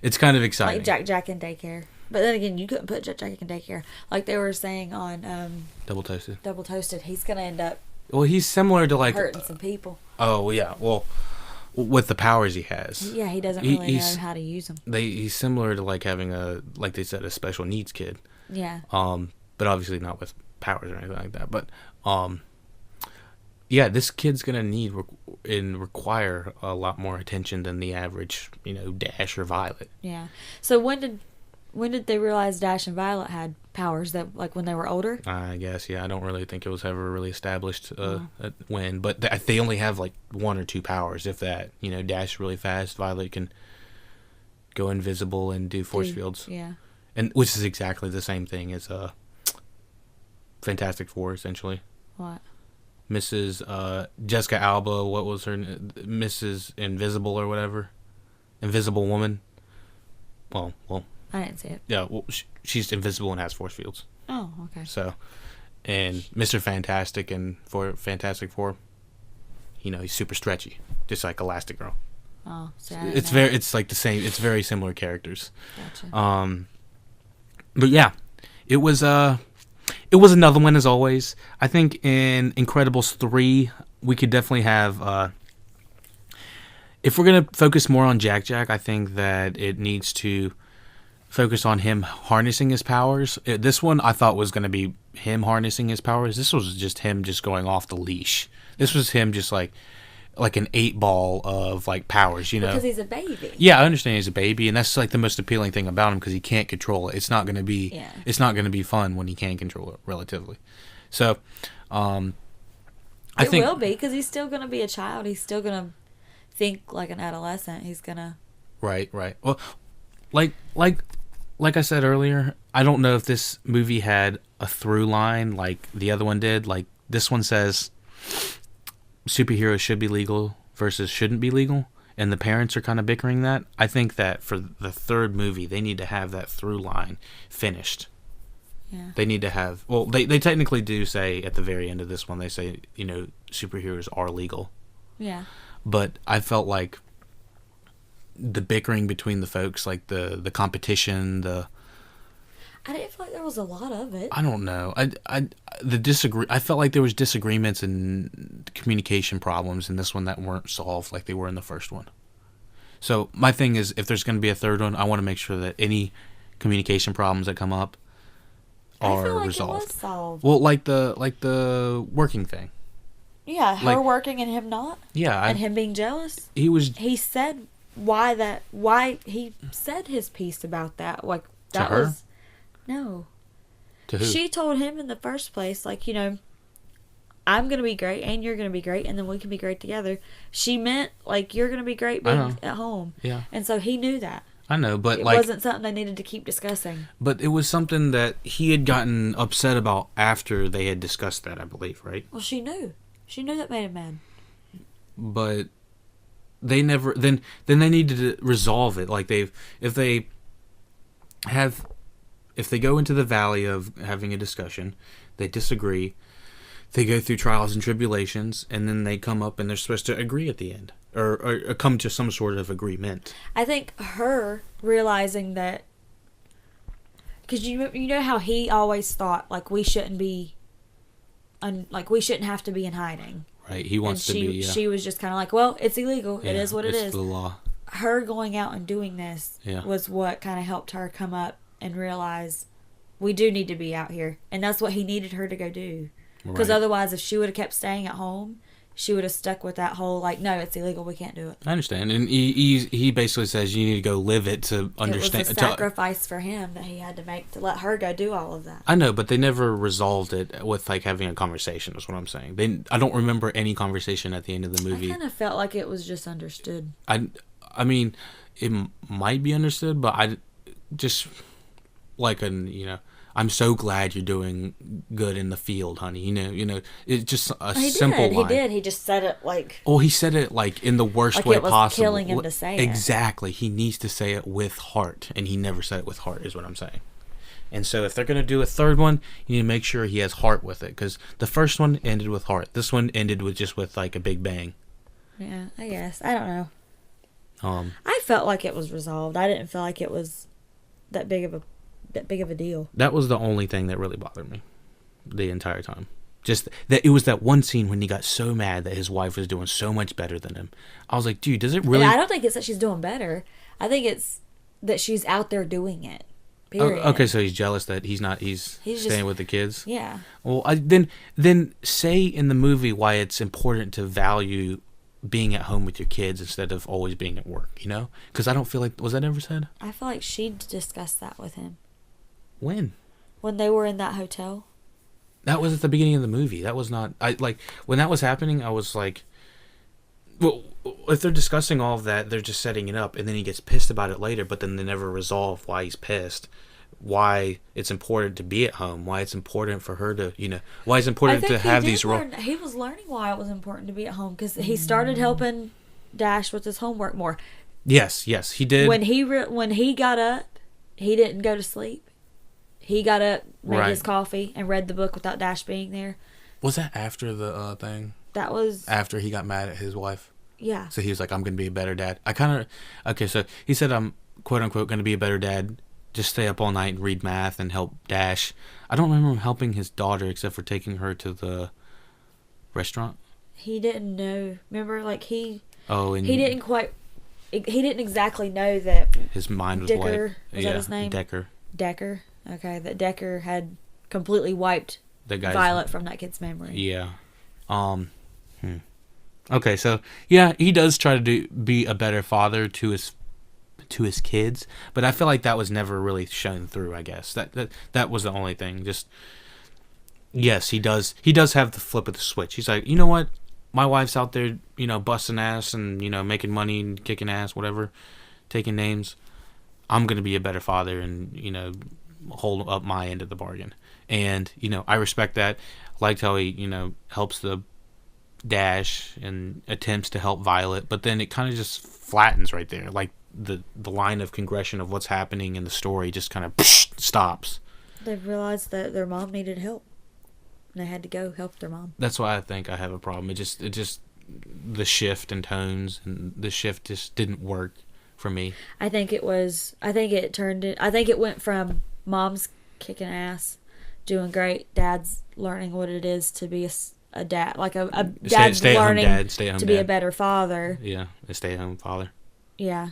it's kind of exciting. Like Jack in daycare. But then again, you couldn't put Jack in daycare. Like they were saying on Double Toasted. He's gonna end up He's similar to like hurting some people. Oh yeah, well, with the powers he has. Yeah, he doesn't really know how to use them. He's similar to like having like they said, a special needs kid. Yeah. But obviously not with powers or anything like that. But yeah, this kid's gonna need and require a lot more attention than the average, Dash or Violet. Yeah. So when did they realize Dash and Violet had powers? That like when they were older? I guess, yeah. I don't really think it was ever really established when, but they only have like 1 or 2 powers, if that. Dash really fast. Violet can go invisible and do force fields. Yeah. And which is exactly the same thing as Fantastic Four, essentially. What? Mrs. Jessica Alba, what was her Mrs. Invisible or whatever? Invisible Woman. Well. I didn't see it. Yeah, well, she's invisible and has force fields. Oh, okay. So, and Mr. Fantastic and for Fantastic Four, he's super stretchy, just like Elastigirl. Oh, so it's like the same. It's very similar characters. Gotcha. But yeah, it was another one as always. I think in Incredibles 3 we could definitely have. If we're gonna focus more on Jack, I think that it needs to focus on him harnessing his powers. This one I thought was gonna be him harnessing his powers. This was just him just going off the leash. This was him just like an 8-ball of like powers, Because he's a baby. Yeah, I understand he's a baby, and that's like the most appealing thing about him because he can't control it. It's not gonna be. Yeah. It's not gonna be fun when he can control it relatively. So, I think it will be because he's still gonna be a child. He's still gonna think like an adolescent. He's gonna. Right. Well, like I said earlier, I don't know if this movie had a through line like the other one did. Like this one says superheroes should be legal versus shouldn't be legal, and the parents are kind of bickering that. I think that for the third movie, they need to have that through line finished. Yeah. They need to have. Well, they technically do say at the very end of this one, they say superheroes are legal. Yeah. But I felt like the bickering between the folks, like the competition, I didn't feel like there was a lot of it. I don't know. I felt like there was disagreements and communication problems in this one that weren't solved like they were in the first one. So my thing is, if there's going to be a third one, I want to make sure that any communication problems that come up are I feel like resolved. It was solved. Well, like the working thing. Yeah, her working and him not. Yeah, and him being jealous. He said why he said his piece about that. Like that to her? was no. To who? She told him in the first place, like, I'm gonna be great and you're gonna be great and then we can be great together. She meant like you're gonna be great being at home. Yeah. And so he knew that. I know, but it like, wasn't something they needed to keep discussing. But it was something that he had gotten upset about after they had discussed that, I believe, right? Well, she knew. She knew that made him mad. But they never. Then they needed to resolve it. Like if they go into the valley of having a discussion, they disagree. They go through trials and tribulations, and then they come up and they're supposed to agree at the end. Or come to some sort of agreement. I think her realizing that, because you know how he always thought like we shouldn't be like we shouldn't have to be in hiding. Right. He wants to be. She was just kind of like, well, it's illegal. It is what it is. It's the law. Her going out and doing this was what kind of helped her come up and realize we do need to be out here, and that's what he needed her to go do. Because otherwise, if she would have kept staying at home, she would have stuck with that whole, like, no, it's illegal, we can't do it. I understand. And he basically says you need to go live it to understand. It was a sacrifice for him that he had to make to let her go do all of that. I know, but they never resolved it with, like, having a conversation, is what I'm saying. I don't remember any conversation at the end of the movie. I kind of felt like it was just understood. I mean, it might be understood, but I just, like, I'm so glad you're doing good in the field, honey. You know, it's just a simple line. He did. He just said it like... Oh, he said it, like, in the worst way possible. Like it was killing him to say it. Exactly. He needs to say it with heart, and he never said it with heart, is what I'm saying. And so if they're going to do a third one, you need to make sure he has heart with it, because the first one ended with heart. This one ended with like, a big bang. Yeah, I guess. I don't know. I felt like it was resolved. I didn't feel like it was that big of a deal. That was the only thing that really bothered me the entire time. Just that it was that one scene when he got so mad that his wife was doing so much better than him. I was like, dude, does it really... And I don't think it's that she's doing better. I think it's that she's out there doing it. Period. Okay, so he's jealous that he's staying just, with the kids? Yeah. Well, then say in the movie why it's important to value being at home with your kids instead of always being at work, you know? Because I don't feel like... Was that ever said? I feel like she discussed that with him. When? When they were in that hotel. That was at the beginning of the movie. That was not... when that was happening, I was like... Well, if they're discussing all of that, they're just setting it up, and then he gets pissed about it later, but then they never resolve why he's pissed. Why it's important to be at home. Why it's important for her to, why it's important to have these roles. He was learning why it was important to be at home, because he started helping Dash with his homework more. Yes, he did. When he got up, he didn't go to sleep. He got up, made his coffee, and read the book without Dash being there. Was that after the thing? That was... After he got mad at his wife? Yeah. So he was like, I'm going to be a better dad. Okay, so he said, I'm quote-unquote going to be a better dad. Just stay up all night and read math and help Dash. I don't remember him helping his daughter except for taking her to the restaurant. He didn't know. Remember, like, he didn't exactly know that his mind was Decker, wiped. Was that his name? Decker. Okay, that Decker had completely wiped Violet from that kid's memory. Yeah. Okay, so yeah, he does try to be a better father to his kids, but I feel like that was never really shown through. I guess that was the only thing. Just yes, he does have the flip of the switch. He's like, you know what, my wife's out there, busting ass and making money and kicking ass, whatever, taking names. I'm gonna be a better father and hold up my end of the bargain. And I respect that. I liked how he helps the Dash and attempts to help Violet, but then it kind of just flattens right there. Like the line of progression of what's happening in the story just kind of stops. They realized that their mom needed help. And they had to go help their mom. That's why I think I have a problem. It just the shift in tones and the shift just didn't work for me. I think it went from mom's kicking ass, doing great, dad's learning what it is to be a dad, like a dad's learning to be a better father. Yeah, a stay-at-home father. Yeah.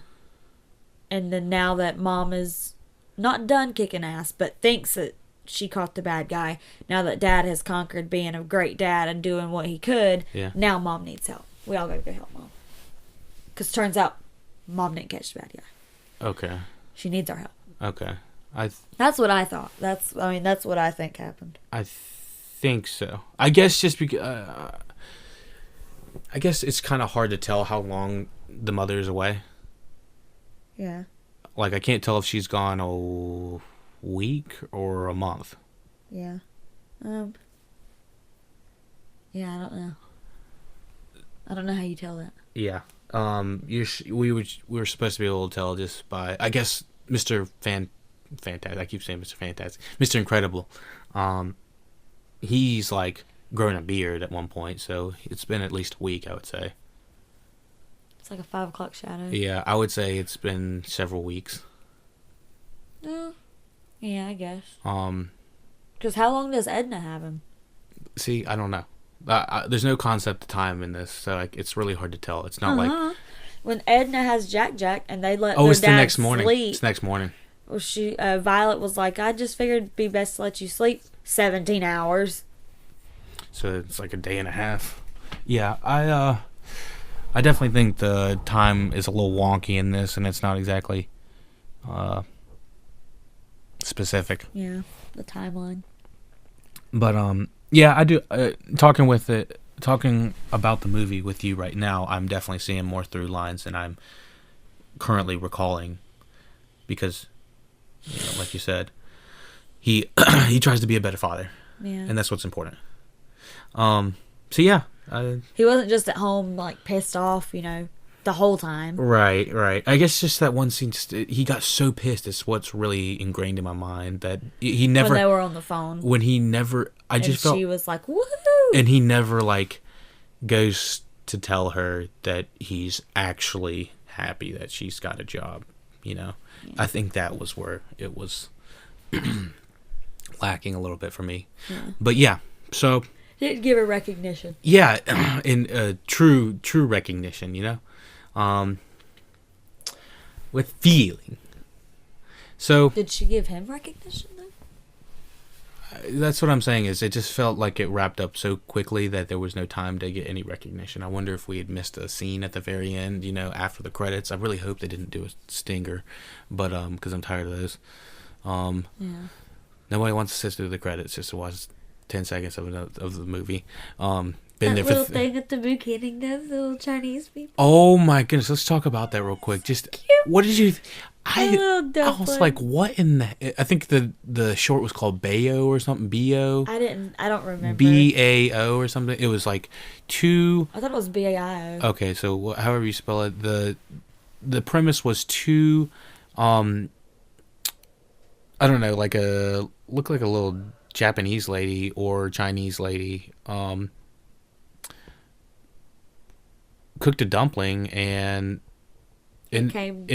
And then now that mom is not done kicking ass, but thinks that she caught the bad guy, now that dad has conquered being a great dad and doing what he could, now mom needs help. We all gotta go help mom. Because turns out mom didn't catch the bad guy. Okay. She needs our help. Okay. That's what I thought. That's what I think happened. I think so. I guess just because... I guess it's kind of hard to tell how long the mother is away. Yeah. Like, I can't tell if she's gone a week or a month. Yeah. Yeah, I don't know. I don't know how you tell that. Yeah. We were supposed to be able to tell just by, I guess, Mr. Fantastic. I keep saying Mr. Fantastic. Mr. Incredible. He's like grown a beard at one point, so it's been at least a week, I would say. It's like a 5 o'clock shadow. Yeah, I would say it's been several weeks. Yeah, I guess. Because how long does Edna have him? See, I don't know. There's no concept of time in this, so like it's really hard to tell. It's not like when Edna has Jack and they let it's their the dad next morning. sleep. It's next morning. Well, Violet was like, I just figured it'd be best to let you sleep 17 hours. So it's like a day and a half. Yeah, I definitely think the time is a little wonky in this, and it's not exactly specific. Yeah, the timeline. But yeah, I do. Talking about the movie with you right now, I'm definitely seeing more through lines than I'm currently recalling, because, like you said, he he tries to be a better father, and that's what's important. So yeah, he wasn't just at home like pissed off, the whole time. Right. I guess just that one scene, he got so pissed. It's what's really ingrained in my mind that he never. When they were on the phone. When he never, I just felt she was like, woohoo! And he never like goes to tell her that he's actually happy that she's got a job. Yeah. I think that was where it was lacking a little bit for me. Yeah. But yeah, so didn't give her recognition. Yeah, in true recognition, with feeling. So did she give him recognition though? That's what I'm saying. Is it just felt like it wrapped up so quickly that there was no time to get any recognition. I wonder if we had missed a scene at the very end, after the credits. I really hope they didn't do a stinger, but because I'm tired of those. Nobody wants to sit through the credits just to watch 10 seconds of the movie. Been that there little thing at the beginning, those little Chinese people. Oh my goodness, let's talk about that real quick. Just cute. What did you? I was like, what in the? I think the short was called Bayo or something. Bio. I don't remember. BAO or something. It was like two. I thought it was BAIO. Okay, so however you spell it, the premise was two. I don't know, looked like a little Japanese lady or Chinese lady. Cooked a dumpling and it turned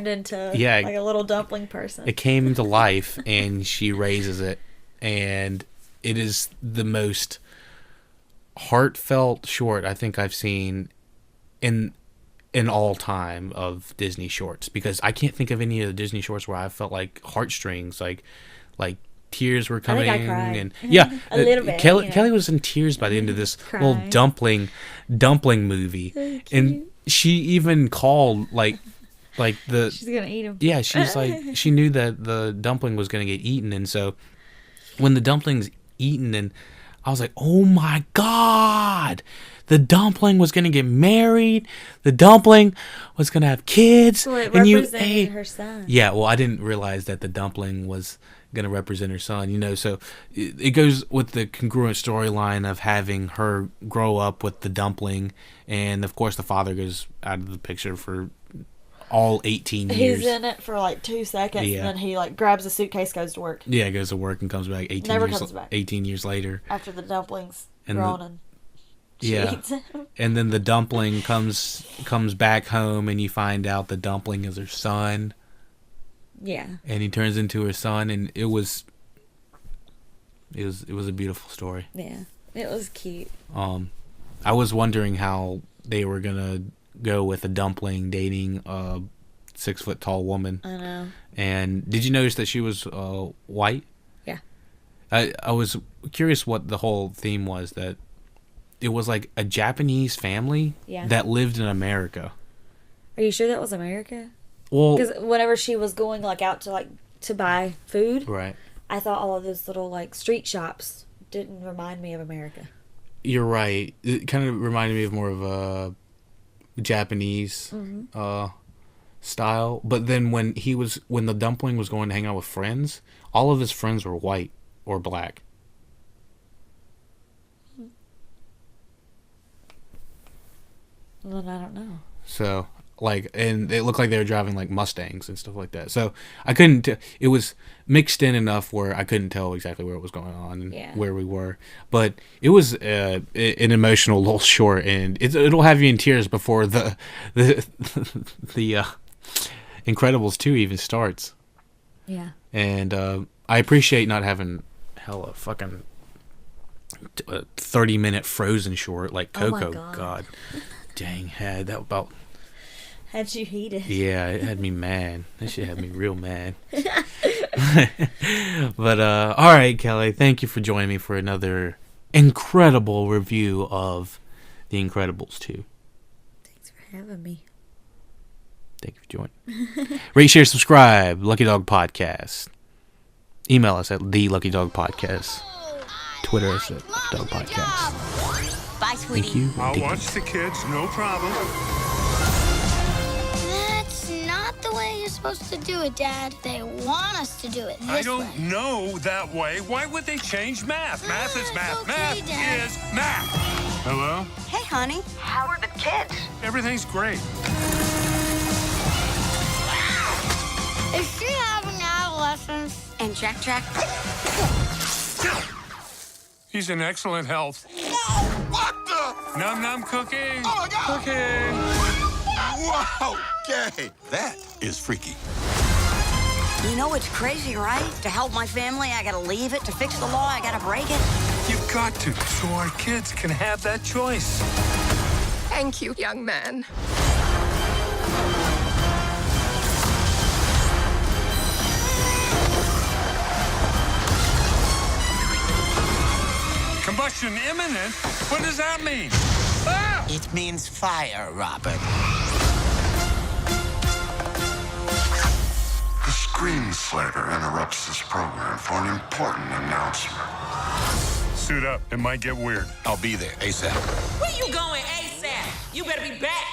into like a little dumpling person. It came to life and she raises it, and it is the most heartfelt short I think I've seen in all time of Disney shorts, because I can't think of any of the Disney shorts where I felt like heartstrings, like tears were coming. I think I cried. And yeah, a little bit. Kelly was in tears by the end of this little dumpling movie, and she even called like she's gonna eat him. Yeah, she's like, she knew that the dumpling was gonna get eaten, and so when the dumpling's eaten, and I was like, oh my god, the dumpling was gonna get married, the dumpling was gonna have kids, so it and represented her son. Yeah, well, I didn't realize that the dumpling was going to represent her son, so it goes with the congruent storyline of having her grow up with the dumpling, and of course the father goes out of the picture for all 18 years. He's in it for like 2 seconds, and then he grabs a suitcase, goes to work. Yeah, goes to work and comes back 18 years later. After the dumpling's grown and she eats it. And then the dumpling comes back home, and you find out the dumpling is her son. Yeah. And he turns into her son, and it was a beautiful story. Yeah. It was cute. I was wondering how they were gonna go with a dumpling dating a 6 foot tall woman. I know. And did you notice that she was white? Yeah. I was curious what the whole theme was, that it was like a Japanese family that lived in America. Are you sure that was America? Well, because whenever she was going out to buy food, right, I thought all of those little street shops didn't remind me of America. You're right. It kind of reminded me of more of a Japanese style. But then when the dumpling was going to hang out with friends, all of his friends were white or black. Well, then I don't know. So. And it looked like they were driving Mustangs and stuff like that. So I couldn't. It was mixed in enough where I couldn't tell exactly where it was going on and where we were. But it was an emotional little short, and it'll have you in tears before the Incredibles 2 even starts. Yeah. And I appreciate not having hella fucking a 30-minute Frozen short like Oh my Coco. God. Dang, had that about. Had you heated? Yeah, it had me mad. That shit had me real mad. But all right, Kelly, thank you for joining me for another incredible review of The Incredibles 2. Thanks for having me. Thank you for joining. Rate, share, subscribe. Lucky Dog Podcast. Email us at TheLuckyDogPodcast. Twitter us at Lucky Dog Podcast. Bye, sweetie. Thank you. I'll watch the kids, no problem. That's not the way you're supposed to do it, Dad. They want us to do it this I don't way. know that way. Why would they change math? Math is math. Okay, Math Dad. is math. Hello? Hey, honey. How are the kids? Everything's great. Is she having adolescence? And Jack? He's in excellent health. What the? Num num cooking. Oh my God. Cooking. Wow, okay. That is freaky. You know it's crazy, right? To help my family, I gotta leave it. To fix the law, I gotta break it. You've got to, so our kids can have that choice. Thank you, young man. Combustion imminent? What does that mean? Ah! It means fire, Robert. The screenslaver interrupts this program for an important announcement. Suit up. It might get weird. I'll be there ASAP. Where you going ASAP? You better be back